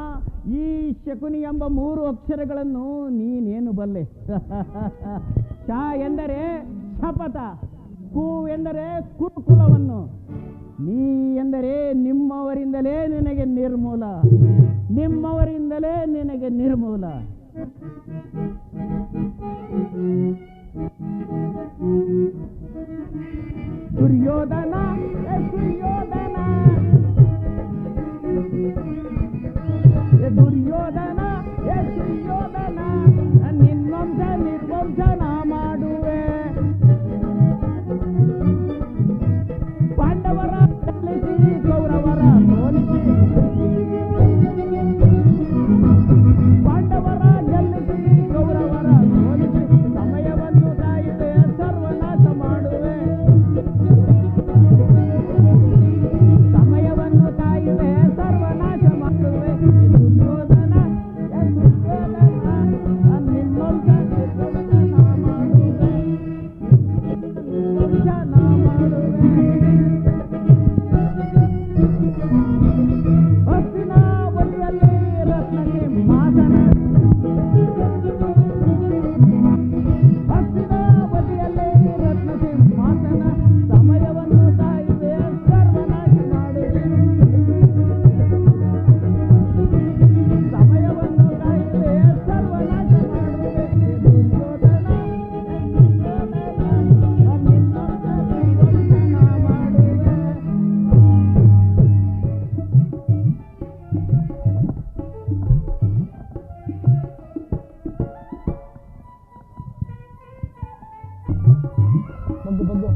Speaker 1: ಈ ಶಕುನಿ ಎಂಬ 3 ಅಕ್ಷರಗಳನ್ನು ನೀನೇನು ಬಲ್ಲೆ? ಶ ಎಂದರೆ ಶಪಥ, ಕು ಎಂದರೆ ಕುರುಕುಲವನ್ನು, ನೀ ಎಂದರೆ ನಿಮ್ಮವರಿಂದಲೇ ನಿನಗೆ ನಿರ್ಮೂಲ, ನಿಮ್ಮವರಿಂದಲೇ ನಿನಗೆ ನಿರ್ಮೂಲ. ದುರ್ಯೋಧನ ದುರ್ಯೋಧನ ದುರ್ಯೋಧನ ದುರ್ಯೋಧನ, ನಿನ್ನೊಂದ ನಿರ್ವಂಶನ ಮಾಡುವೆ. ಪಾಂಡವರ ಗೆಲ್ಲಿಸಿ ಕೌರವರ ಸೋಲಿಸಿ, ಪಾಂಡವರ ಗೆಲ್ಲಿಸಿ ಕೌರವರ ಸೋಲಿಸಿ, ಸಮಯವನ್ನು ಕಾಯಿದೆ ಸರ್ವನಾಶ ಮಾಡುವೆ. ಸಮಯವನ್ನು ಕಾಯಿದೆ ಸರ್ವನಾಶ ಮಾಡುವೆ. ದುರ್ಯೋಧನ ನಿನ್ನೊಂದ ನಿರ್ವಂಶನ ಮಾಡುವೆ, ನಿರ್ವಂಶನ ಮಾಡುವೆ. ಹಸ್ತಿನಾವತಿಯಲ್ಲಿ ರತ್ನಸಿಂಹಾಸನ, ಹಸ್ತಿನಾವತಿಯಲ್ಲಿ ರತ್ನಸಿಂಹಾಸನ, ಸಮಯವನ್ನು ಕಾಯುವೆ ಸರ್ವನಾಶ ಮಾಡುವೆ. ಸಮಯವನ್ನು ಕಾಯುವೆ ಸರ್ವನಾಶ ಮಾಡುವೆ. ದುರ್ಯೋಧನ ನಿನ್ನೊಂದ ನಿರ್ವಂಶನ ಮಾಡುವೆ. ಬಗ್ಗು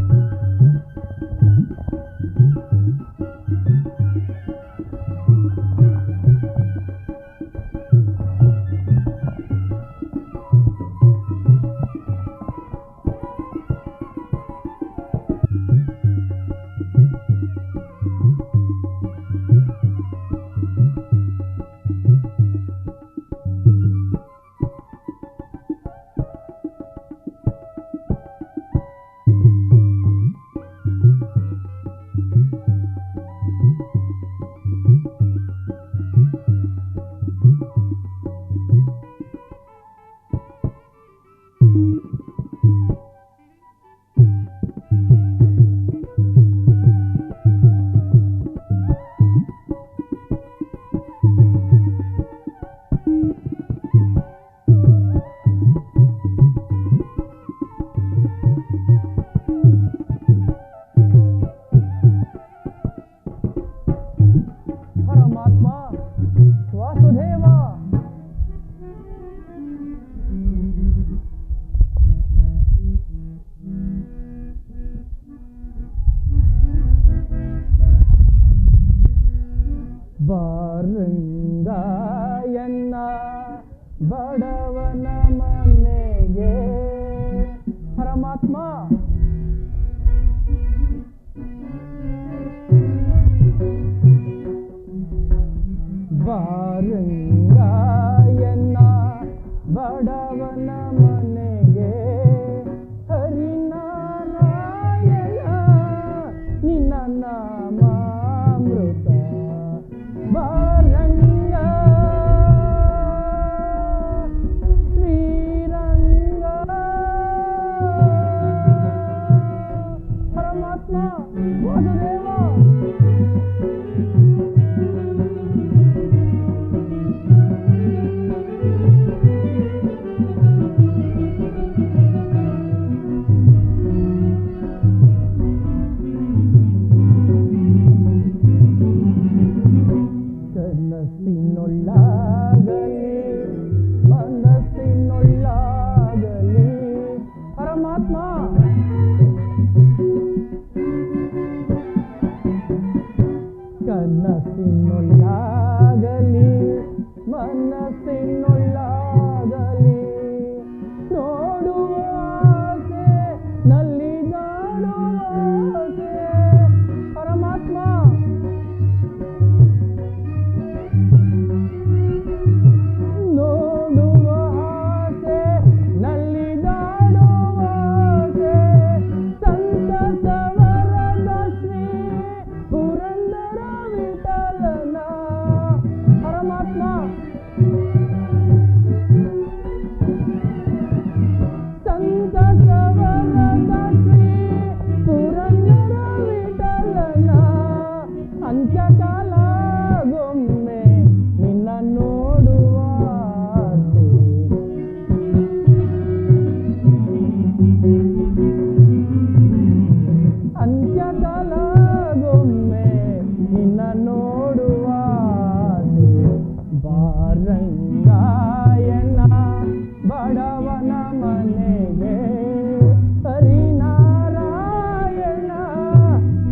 Speaker 1: ಪರಮಾತ್ಮ ವಾಸುದೇವ. ಬಾರಂಗಾಯನ್ನ ಬಡವನ ಮನೆಗೆ. ಪರಮಾತ್ಮ ಬಾರಂಗಾಯನ್ನ ಬಡವನ ಮನೆಗೆ. ಹರಿನಾರಾಯಣ ನಿನ್ನ ನಾಮಾಮೃತ ಬಾರ ಕನಸಿನೊಳ್ಳಾಗಲಿ ಮನಸ್ಸಿನೊಳ್ಳಾಗಲಿ ನೋಡುವ ಆಸೆ ನಲ್ಲಿದಾಡುವ ಆಸೆ ಪರಮಾತ್ಮ ನೋಡುವ ಆಸೆ ನಲ್ಲಿದಾಡುವ ಆಸೆ ಸಂತಸವರದ ಶ್ರೀ ಪುರಂದರ ವಿಠಲನ ಪರಮಾತ್ಮ ಸಂತಸವರದ ಶ್ರೀ ಪುರಂದರ ವಿಠಲನ ಅಂತ್ಯಕಾಲಗೊಮ್ಮೆ ನಿನ್ನ ನೋಡುವ ಆಸೆ. ಅಂತ್ಯಕಾಲಗೊಮ್ಮೆ ನಿನ್ನ ನೋಡುವ ಆಸೆ. ಬಾರಂಗಾಯಣ ಬಡವನ ಮನೆಗೆ ಹರಿನಾರಾಯಣ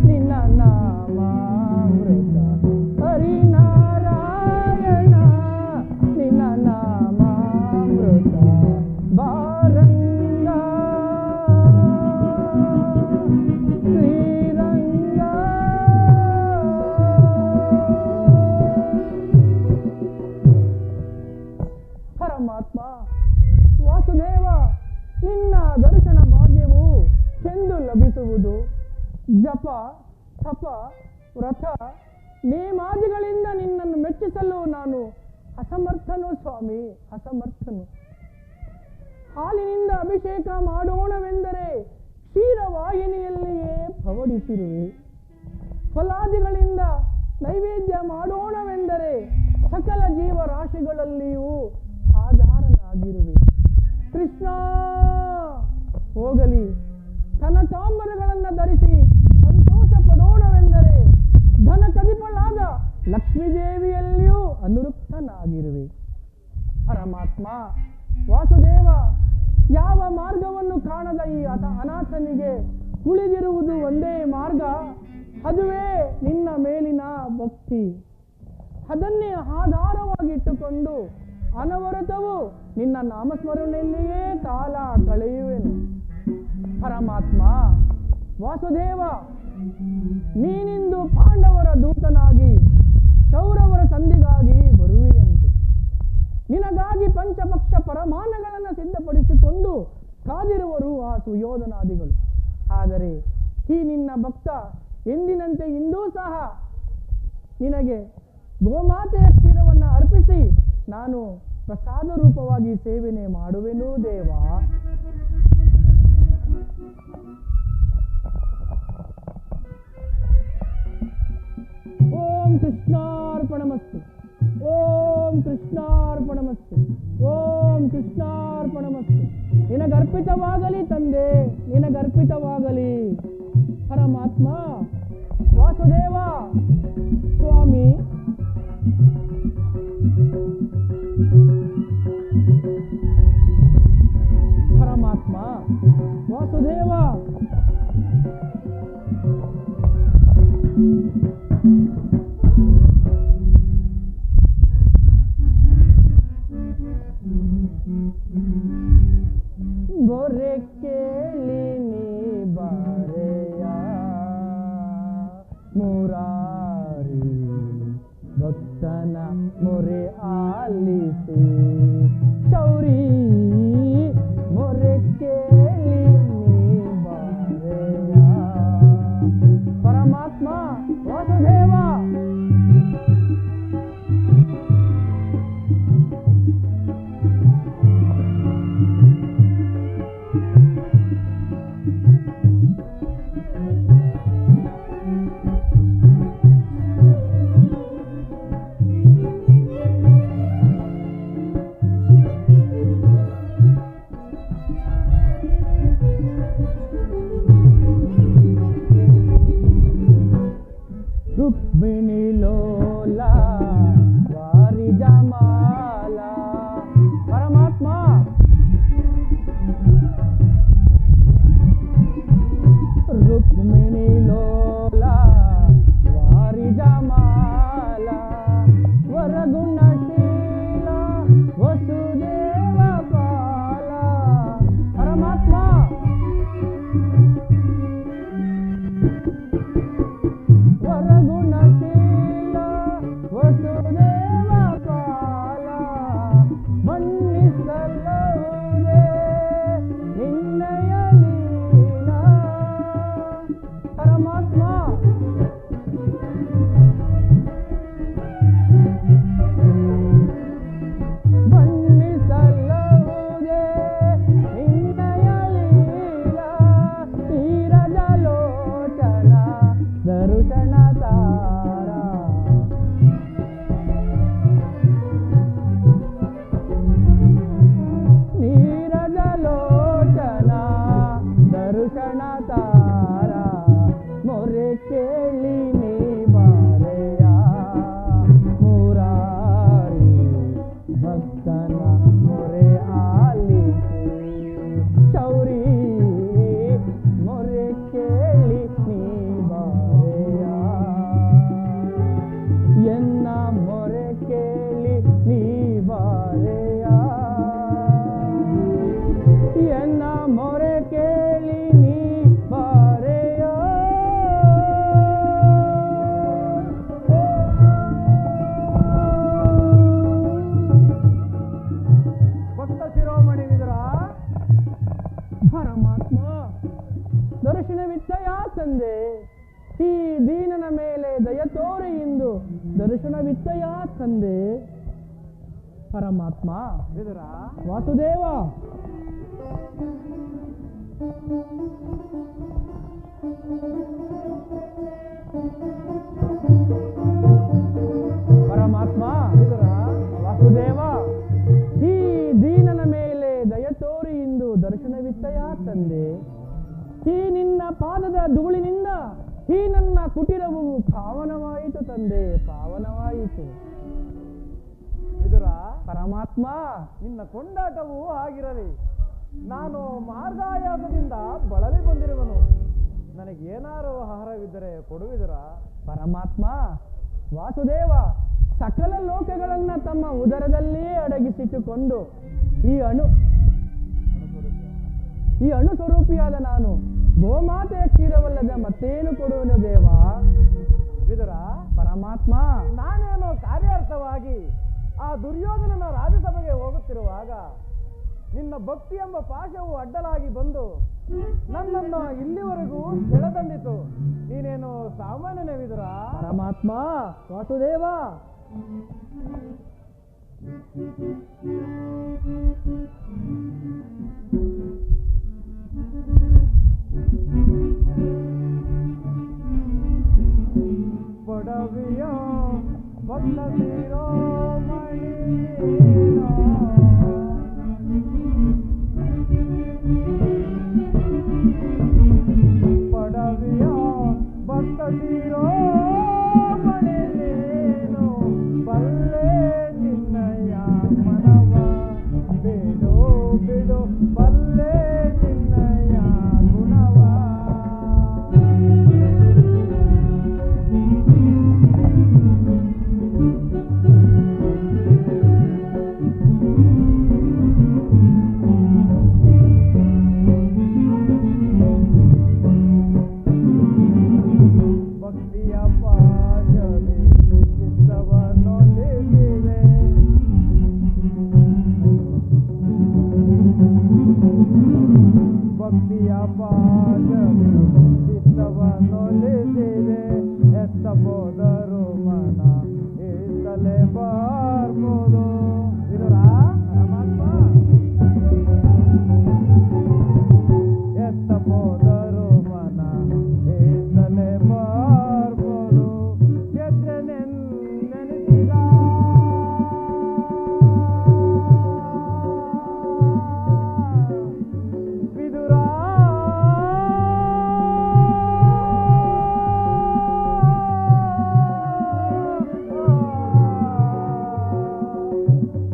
Speaker 1: ನಿನ್ನ ನಾಮಾಮೃತ ಹರಿನಾರಾಯಣ ನಿನ್ನ ನಾಮಾಮೃತ ಬಾರಂಗ ಶ್ರೀರಂಗ ಪರಮಾತ್ಮ ವಾಸುದೇವ ನಿನ್ನ ದರ್ಶನ ಭಾಗ್ಯವು ಎಂದು ಲಭಿಸುವುದು? ಜಪ ತಪ ವ್ರತ ನೇಮಾದಿಗಳಿಂದ ನಿನ್ನನ್ನು ಮೆಚ್ಚಿಸಲು ನಾನು ಅಸಮರ್ಥನು ಸ್ವಾಮಿ, ಅಸಮರ್ಥನು. ಹಾಲಿನಿಂದ ಅಭಿಷೇಕ ಮಾಡೋಣವೆಂದರೆ ಕ್ಷೀರವಾಹಿನಿಯಲ್ಲಿಯೇ ಪವಡಿಸಿರುವೆ. ಫಲಾದಿಗಳಿಂದ ನೈವೇದ್ಯ ಮಾಡೋಣವೆಂದರೆ ಸಕಲ ಜೀವರಾಶಿಗಳಲ್ಲಿಯೂ ಆಧಾರನಾಗಿರುವೆ. ಕೃಷ್ಣ ಹೋಗಲಿ, ಕನಕಾಂಬರಗಳನ್ನು ಧರಿಸಿ ಸಂತೋಷ ಪಡೋಣವೆಂದರೆ ಧನ ಕದಿಪಳಾದ ಲಕ್ಷ್ಮೀದೇವಿಯಲ್ಲಿಯೂ ಅನುರುಕ್ತನಾಗಿರುವೆ. ಪರಮಾತ್ಮ ವಾಸುದೇವ, ಯಾವ ಮಾರ್ಗವನ್ನು ಕಾಣದ ಈ ಅನಾಥನಿಗೆ ಉಳಿದಿರುವುದು ಒಂದೇ ಮಾರ್ಗ, ಅದುವೇ ನಿನ್ನ ಮೇಲಿನ ಭಕ್ತಿ. ಅದನ್ನೇ ಆಧಾರವಾಗಿಟ್ಟುಕೊಂಡು ಅನವರತವು ನಿನ್ನ ನಾಮಸ್ಮರಣೆಯಲ್ಲಿಯೇ ಕಾಲ ಕಳೆಯುವೆನು. ಪರಮಾತ್ಮ ವಾಸುದೇವ, ನೀನಿಂದು ಪಾಂಡವರ ದೂತನಾಗಿ ಕೌರವರ ಸಂಧಿಗಾಗಿ ಬರುವೆಯಂತೆ. ನಿನಗಾಗಿ ಪಂಚಪಕ್ಷ ಪರಮಾನಗಳನ್ನು ಸಿದ್ಧಪಡಿಸಿಕೊಂಡು ಕಾದಿರುವರು ಆ ಸುಯೋಧನಾದಿಗಳು. ಆದರೆ ಈ ನಿನ್ನ ಭಕ್ತ ಎಂದಿನಂತೆ ಇಂದೂ ಸಹ ನಿನಗೆ ಗೋಮಾತೆಯ ಕ್ಷೀರವನ್ನು ಅರ್ಪಿಸಿ ನಾನು ಪ್ರಸಾದ ರೂಪವಾಗಿ ಸೇವನೆ ಮಾಡುವೆನು ದೇವ. ಓಂ ಕೃಷ್ಣಾರ್ಪಣಮಸ್ತು, ಓಂ ಕೃಷ್ಣಾರ್ಪಣಮಸ್ತು, ಓಂ ಕೃಷ್ಣಾರ್ಪಣಮಸ್ತು. ನಿನಗರ್ಪಿತವಾಗಲಿ ತಂದೆ, ನಿನಗರ್ಪಿತವಾಗಲಿ. ಪರಮಾತ್ಮ ವಾಸುದೇವ ಸ್ವಾಮಿ, ಪರಮಾತ್ಮ ವಾಸುದೇವ ಗೊರೆ ಕೇಳಿ ನೀ ಬಾರೆಯ ಮುರಾರಿ ಭಕ್ತನ ಮೊರೆ ಆಲಿಸಿ ಶೌರಿ ಮೊರೆ ಕೇಳಿ ನೀ ಬಾರೆಯ. ಪರಮಾತ್ಮ ವಾಸುದೇವ ದರ್ಶನವಿತ್ತಯ ತಂದೆ ಪರಮಾತ್ಮ
Speaker 4: ವಿದುರ
Speaker 1: ವಾಸುದೇವ. ಪರಮಾತ್ಮ
Speaker 4: ವಿದುರ
Speaker 1: ವಾಸುದೇವ, ಈ ದೀನನ ಮೇಲೆ ದಯ ತೋರಿ ಇಂದು ದರ್ಶನವಿತ್ತಯ ತಂದೆ. ಈ ನಿನ್ನ ಪಾದದ ಧೂಳಿನಿಂದ ಈ ನನ್ನ ಕುಟಿರವು ಪಾವನವಾಯಿತು ತಂದೆ, ಪಾವನವಾಯಿತು.
Speaker 4: ವಿದುರ
Speaker 1: ಪರಮಾತ್ಮ
Speaker 4: ನಿನ್ನ ಕೊಂಡಾಟವು ಆಗಿರಲಿ. ನಾನು ಮಾರ್ಗಾಯಾಸದಿಂದ ಬಳಲಿ ಬಂದಿರುವನು. ನನಗೇನಾರು ಆಹಾರವಿದ್ದರೆ ಕೊಡುವಿದುರ.
Speaker 1: ಪರಮಾತ್ಮ ವಾಸುದೇವ, ಸಕಲ ಲೋಕಗಳನ್ನ ತಮ್ಮ ಉದರದಲ್ಲೇ ಅಡಗಿಸಿಟ್ಟುಕೊಂಡು ಈ ಅಣು ಸ್ವರೂಪಿಯಾದ ನಾನು ಗೋಮಾತೆಯ ಕ್ಷೀರವಲ್ಲದ ಮತ್ತೇನು ಕೊಡುವನು ದೇವ.
Speaker 4: ವಿದುರ
Speaker 1: ಪರಮಾತ್ಮ
Speaker 4: ನಾನೇನೋ ಕಾರ್ಯಾರ್ಥವಾಗಿ ಆ ದುರ್ಯೋಧನನ ರಾಜಸಭೆಗೆ ಹೋಗುತ್ತಿರುವಾಗ ನಿನ್ನ ಭಕ್ತಿ ಎಂಬ ಪಾಶವು ಅಡ್ಡಲಾಗಿ ಬಂದು ನನ್ನನ್ನು ಇಲ್ಲಿವರೆಗೂ ಸೆಳೆದಂದಿತು. ನೀನೇನು ಸಾಮಾನ್ಯನೇ ವಿದುರ.
Speaker 1: ಪರಮಾತ್ಮ ವಾಸುದೇವ.
Speaker 4: ಪಡವಿಯ ಭಕ್ತ ಶಿರೋಮಣಿ ಪಡವಿಯ ಭಕ್ತ ಶಿರೋಮಣಿ ನೀನು ಬಲ್ಲೆ ನಿನ್ನಯ ಮನವ ಬಿಡು ಬಿಡು ಬಲ್ಲೆ ನಿನ್ನಯ ಗುಣವ. ಭಕ್ತಿಯ ಪಾಶದೆ ಚಿತ್ತವನ್ನೊಲಿಸಿದೆ. ಭಕ್ತಿಯ ಪಾಶದೆ ಚಿತ್ತವನ್ನೊಲಿಸಿದೆ. ಎತ್ತ ಹೋದರು ಮನ ಈಸಲೇ ಬಾರ್ಬೋದು. ವಿದುರ ಪರಮಾತ್ಮ ಎತ್ತ ಹೋದರು ಮನ ಈಸಲೇ ಬಾರ್ಬೋದು. ಗೆದ್ರೆನೆನೆಸಿದ ವಿದುರ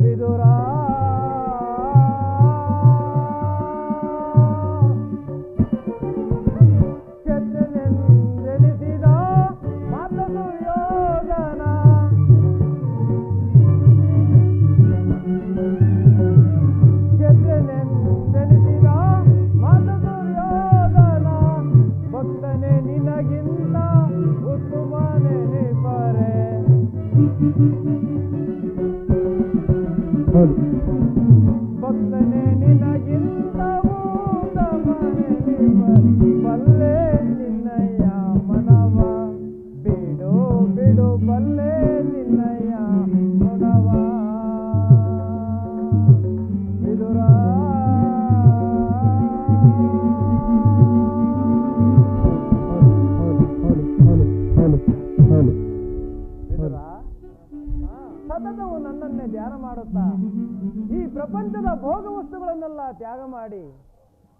Speaker 4: ವಿದುರ ಕ್ಷತ್ರೆನೆಂದೆನಿಸಿದ ಮಾತ ದುರ್ಯೋಧನ. ಕ್ಷತ್ರೆನೆಂದೆನಿಸಿದ ಮಾತ ದುರ್ಯೋಧನ. ಭಕ್ತನೇ ನಿನಗಿಂತ ಉತ್ತಮನೆನಿಪರೆ. ಭಕ್ತನೇ ನಿನಗಿಂತ ಉತ್ತಮನೆನಿಪರೆ. ಬಲ್ಲೆ ನಿನ್ನಯ ಮನವ ಬಿಡು ಬಿಡು ಬಲ್ಲೆ ನಿನ್ನಯ ಗುಣವ. ವಿದುರ ವಿದುರ ಸತತವು ನನ್ನನ್ನೇ ಧ್ಯಾನ ಮಾಡುತ್ತಾ ಈ ಪ್ರಪಂಚದ ಭೋಗ ವಸ್ತುಗಳನ್ನೆಲ್ಲ ತ್ಯಾಗ ಮಾಡಿ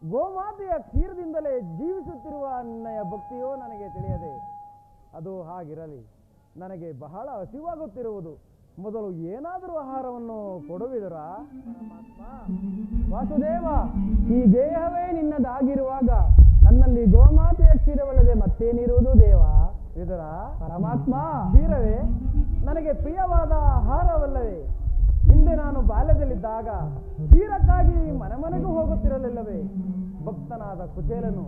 Speaker 4: ಗೋಮಾತೆಯ ಕ್ಷೀರದಿಂದಲೇ ಜೀವಿಸುತ್ತಿರುವ ನಿನ್ನಯ ಭಕ್ತಿಯೋ ನನಗೆ ತಿಳಿಯದೆ. ಅದು ಹಾಗಿರಲಿ. ನನಗೆ ಬಹಳ ಹಸಿವಾಗುತ್ತಿರುವುದು. ಮೊದಲು ಏನಾದರೂ ಆಹಾರವನ್ನು ಕೊಡುವಿದುರ.
Speaker 1: ವಾಸುದೇವ, ಈ ದೇಹವೇ ನಿನ್ನದಾಗಿರುವಾಗ ನನ್ನಲ್ಲಿ ಗೋಮಾತೆಯ ಕ್ಷೀರವಲ್ಲದೆ ಮತ್ತೇನಿರುವುದು ದೇವ.
Speaker 4: ವಿದುರ
Speaker 1: ಪರಮಾತ್ಮ
Speaker 4: ಕ್ಷೀರವೇ ನನಗೆ ಪ್ರಿಯವಾದ ಆಹಾರವಲ್ಲವೇ. ಹಿಂದೆ ನಾನು ಬಾಲ್ಯದಲ್ಲಿದ್ದಾಗ ಕ್ಷೀರಕ್ಕಾಗಿ ಮನೆ ಮನೆಗೂ ಹೋಗುತ್ತಿರಲಿಲ್ಲವೇ. ಭಕ್ತನಾದ ಕುಚೇಲನು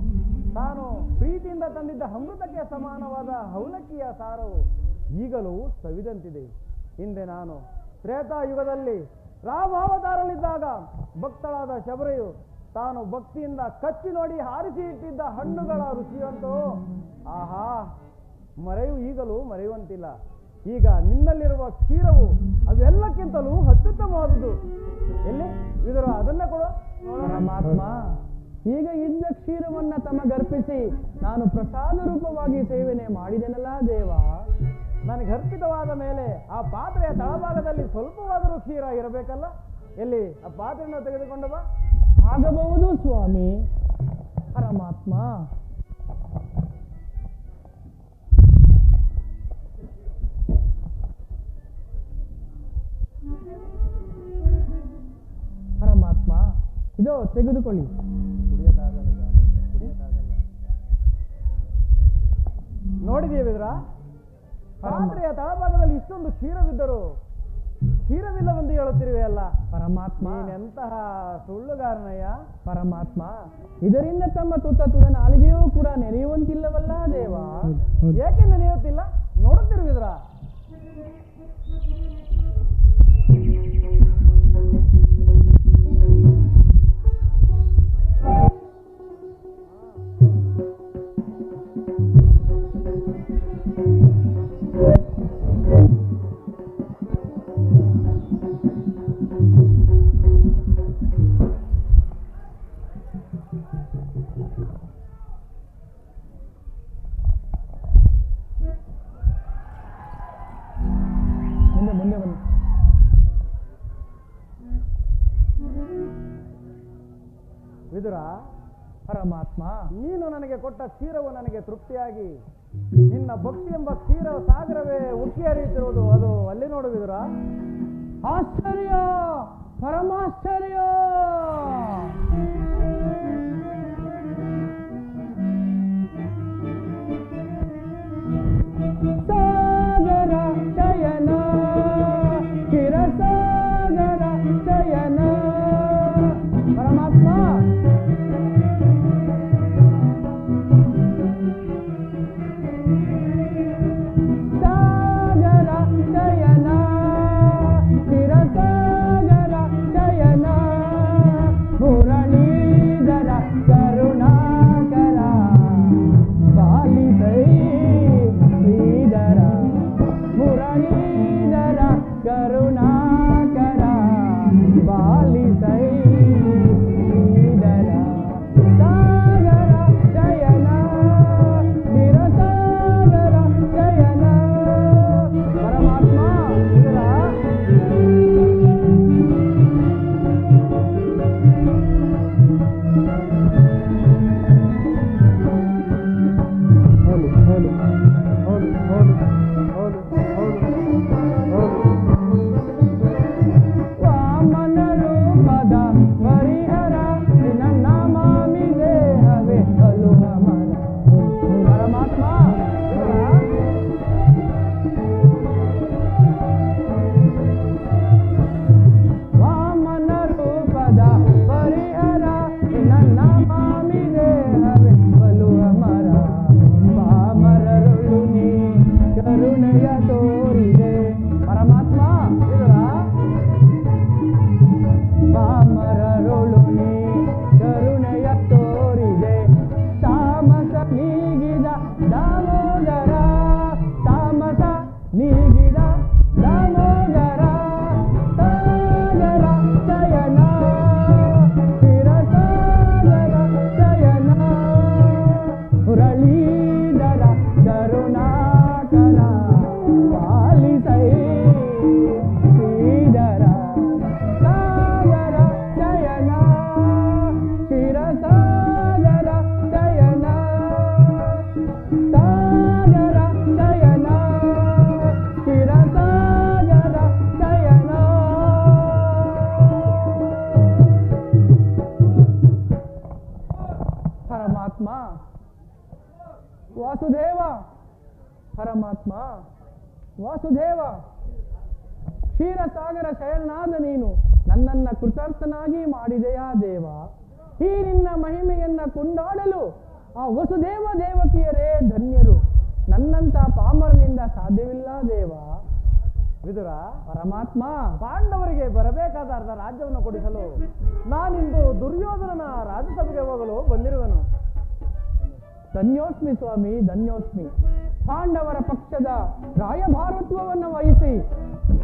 Speaker 4: ತಾನು ಪ್ರೀತಿಯಿಂದ ತಂದಿದ್ದ ಅಮೃತಕ್ಕೆ ಸಮಾನವಾದ ಅವಲಕ್ಕಿಯ ಸಾರವು ಈಗಲೂ ಸವಿದಂತಿದೆ. ಹಿಂದೆ ನಾನು ತ್ರೇತಾಯುಗದಲ್ಲಿ ರಾಮಾವತಾರಲ್ಲಿದ್ದಾಗ ಭಕ್ತಳಾದ ಶಬರಿಯು ತಾನು ಭಕ್ತಿಯಿಂದ ಕಚ್ಚಿ ನೋಡಿ ಹಾರಿಸಿ ಇಟ್ಟಿದ್ದ ಹಣ್ಣುಗಳ ರುಚಿಯಂತೂ ಆಹಾ ಮರೆಯು ಈಗಲೂ ಮರೆಯುವಂತಿಲ್ಲ. ಈಗ ನಿನ್ನಲ್ಲಿರುವ ಕ್ಷೀರವು ಅವೆಲ್ಲಕ್ಕಿಂತಲೂ ಅತ್ಯುತ್ತಮವಾದುದು. ಎಲ್ಲಿ ವಿದುರ ಅದನ್ನೇ ಕೊಡು.
Speaker 1: ಪರಮಾತ್ಮ, ಈಗ ಇದ್ದ ಕ್ಷೀರವನ್ನ ತಮಗರ್ಪಿಸಿ ನಾನು ಪ್ರಸಾದ ರೂಪವಾಗಿ ಸೇವನೆ ಮಾಡಿದೆನಲ್ಲ ದೇವ.
Speaker 4: ನನಗೆ ಅರ್ಪಿತವಾದ ಮೇಲೆ ಆ ಪಾತ್ರೆಯ ತಳಭಾಗದಲ್ಲಿ ಸ್ವಲ್ಪವಾದರೂ ಕ್ಷೀರ ಇರಬೇಕಲ್ಲ. ಎಲ್ಲಿ ಆ ಪಾತ್ರೆಯನ್ನು ತೆಗೆದುಕೊಂಡು ಬಾ.
Speaker 1: ಆಗಬಹುದು ಸ್ವಾಮಿ. ಪರಮಾತ್ಮ, ಪರಮಾತ್ಮ, ಇದೋ ತೆಗೆದುಕೊಳ್ಳಿ.
Speaker 4: ನೋಡಿದೀಯ ವಿದುರ, ಪಾತ್ರೆಯ ತಳಭಾಗದಲ್ಲಿ ಇಷ್ಟೊಂದು ಕ್ಷೀರವಿದ್ದರು ಕ್ಷೀರವಿಲ್ಲವೆಂದು ಹೇಳುತ್ತಿರುವೆ ಅಲ್ಲ.
Speaker 1: ಪರಮಾತ್ಮ,
Speaker 4: ನೀನೆಂತಹ ಸುಳ್ಳುಗಾರನಯ್ಯ.
Speaker 1: ಪರಮಾತ್ಮ, ಇದರಿಂದ ತಮ್ಮ ತುತ್ತ ನಾಲಿಗೆಯೂ ಕೂಡ ನೆನೆಯುವಂತಿಲ್ಲವಲ್ಲ ದೇವ.
Speaker 4: ಏಕೆ ನೆನೆಯುತ್ತಿಲ್ಲ? ನೋಡುತ್ತಿರುವಿದ್ರ
Speaker 1: ಮುಂದೆ ಬನ್ನಿ.
Speaker 4: ವಿದುರ,
Speaker 1: ಪರಮಾತ್ಮ,
Speaker 4: ನೀನು ನನಗೆ ಕೊಟ್ಟ ಕ್ಷೀರವು ನನಗೆ ತೃಪ್ತಿಯಾಗಿ ನಿನ್ನ ಭಕ್ತಿ ಎಂಬ ಕ್ಷೀರ ಸಾಗರವೇ ಉಕ್ಕಿ ಹರಿಯುತ್ತಿರುವುದು ಅದು ಅಲ್ಲಿ ನೋಡು ವಿದುರ.
Speaker 1: ಆಶ್ಚರ್ಯ, ಪರಮಾಶ್ಚರ್ಯ. ಸಾಗರ ಶಯನ, ಕ್ಷೀರಸಾಗರ ಶಯನ. ಪರಮಾತ್ಮ, ಸಾಗರ ಶಯನ, ಕ್ಷೀರಸಾಗರ ಶಯನ, ಮುರಳೀಧರ ಕರುಣಾಕರ ಪಾಲಿಸೈ ಶ್ರೀಧರ. ಮುರಳೀಧರ ಕರುಣಾಕರ ಪಾಲಿಸೈ ಶ್ರೀಧರ. ಸಾಗರ ಶಯನ, ಕ್ಷೀರಸಾಗರ ಶಯನ. ಪರಮಾತ್ಮ, ವಾಮನ ರೂಪದ ಪರಿಹರ ನಿನ್ನ ನಾಮಾಮಿ ದೇಹವೇ ಅಲು ಅಮರ. ಪರಮಾತ್ಮ, ವಾಮನ ರೂಪದ ಪರಿಹರ ನಿನ್ನ ನಾಮಾಮಿ ದೇಹವೇ ಅಲು ಅಮರ. ಪಾಮರರುಳು ನೀ ಕರುಣೆಯ ತೋರಿದೆ. ಪರಮಾತ್ಮ, ಪಾಮರರುಳು ನೀ ಕರುಣೆಯ ತೋರಿದೆ. ತಾಮಸ ನೀಗಿದ ದಾಮೋದರ, ತಾಮಸ ನೀಗಿದ ದಾಮೋದರ. ಸಾಗರ ಶಯನ, ಕ್ಷೀರಸಾಗರ ಶಯನ, ಮುರಳೀಧರ ಕರುಣಾಕರ ಪಾಲಿಸೈ ಶ್ರೀಧರ. ಸಾಗರ ಶಯನ, ಕ್ಷೀರಸಾಗರ ಶಯನ, ಸಾಗರ ಶಯನ, ಕ್ಷೀರಸಾಗರ ಶಯನ. ಪರಮಾತ್ಮ, ವಾಸುದೇವ. ಪರಮಾತ್ಮ, ವಾಸುದೇವ, ಕ್ಷೀರಸಾಗರ ಶಯನಾದ ನೀನು ನನ್ನನ್ನ ಕೃತಾರ್ಥನಾಗಿ ಮಾಡಿದೆಯಾ ದೇವ. ಈ ನಿನ್ನ ಮಹಿಮೆಯನ್ನ ಕೊಂಡಾಡಲು ಆ ವಸುದೇವ ದೇವಕಿಯರೇ ಧನ್ಯರು. ನನ್ನಂತ ಪಾಮರನಿಂದ ಸಾಧ್ಯವಿಲ್ಲ ದೇವ.
Speaker 4: ವಿದುರ,
Speaker 1: ಪರಮಾತ್ಮ,
Speaker 4: ಪಾಂಡವರಿಗೆ ಬರಬೇಕಾದ ಅರ್ಧ ರಾಜ್ಯವನ್ನು ಕೊಡಿಸಲು ನಾನಿಂದು ದುರ್ಯೋಧನನ ರಾಜ್ಯಸಭೆಗೆ ಹೋಗಲು ಬಂದಿರುವೆನು.
Speaker 1: ಧನ್ಯೋಸ್ಮಿ ಸ್ವಾಮಿ, ಧನ್ಯೋಸ್ಮಿ. ಪಾಂಡವರ ಪಕ್ಷದ ರಾಯಭಾರತ್ವವನ್ನು ವಹಿಸಿ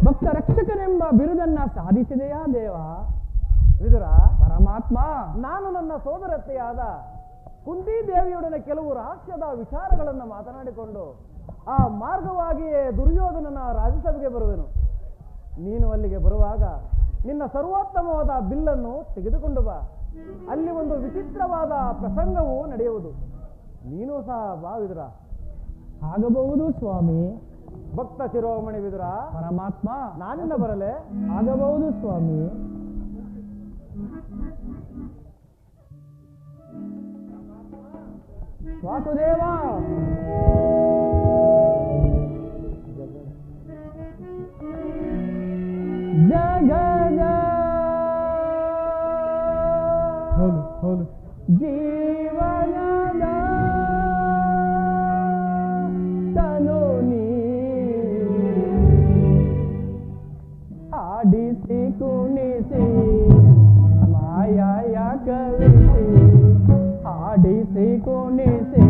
Speaker 1: ಭಕ್ತ ರಕ್ಷಕನೆಂಬ ಬಿರುದನ್ನ ಸಾಧಿಸಿದೆಯಾ ದೇವ?
Speaker 4: ವಿದುರ,
Speaker 1: ಪರಮಾತ್ಮ,
Speaker 4: ನಾನು ನನ್ನ ಸೋದರತ್ತೆಯಾದ ಕುಂತಿ ದೇವಿಯೊಡನೆ ಕೆಲವು ರಹಸ್ಯದ ವಿಚಾರಗಳನ್ನು ಮಾತನಾಡಿಕೊಂಡು ಆ ಮಾರ್ಗವಾಗಿಯೇ ದುರ್ಯೋಧನನ ರಾಜ್ಯಸಭೆಗೆ ಬರುವೆನು. ನೀನು ಅಲ್ಲಿಗೆ ಬರುವಾಗ ನಿನ್ನ ಸರ್ವೋತ್ತಮವಾದ ಬಿಲ್ಲನ್ನು ತೆಗೆದುಕೊಂಡು ಬಾ. ಅಲ್ಲಿ ಒಂದು ವಿಚಿತ್ರವಾದ ಪ್ರಸಂಗವೂ ನಡೆಯುವುದು. ನೀನು ಸಹ ಬಾ ವಿದುರ.
Speaker 1: ಆಗಬಹುದು ಸ್ವಾಮಿ.
Speaker 4: ಭಕ್ತ ಶಿರೋಮಣಿ ವಿದುರ,
Speaker 1: ಪರಮಾತ್ಮ,
Speaker 4: ನಾನಿನ್ನ ಬರಲೇ?
Speaker 1: ಆಗಬಹುದು ಸ್ವಾಮಿ. ವಾಸುದೇವ, ಜಗದ ಜೀವನದ ತನು ನೀ ಆಡಿಸಿ ಕುಣಿಸಿ ಮಾಯಾಯ ಕವಿಸಿ, ಆಡಿಸಿ ಕುಣಿಸಿ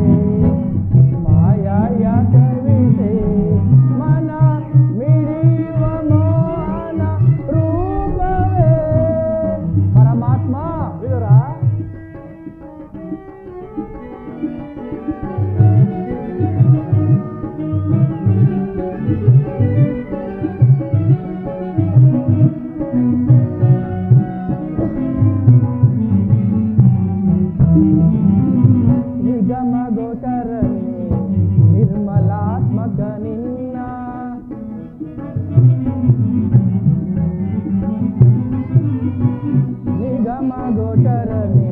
Speaker 1: ಮಾಯಾಯ ಕವಿಸಿ ಮನ ಮಿಡಿಯುವ ಮೋಹನ ರೂಪವೇ. ಪರಮಾತ್ಮ,
Speaker 4: ವಿದುರ,
Speaker 1: ನಿಗಮ ಗೋಚರನೆ ನಿರ್ಮಲಾತ್ಮಕ ನಿನ್ನ ನಿಗಮ ಗೋಚರನೆ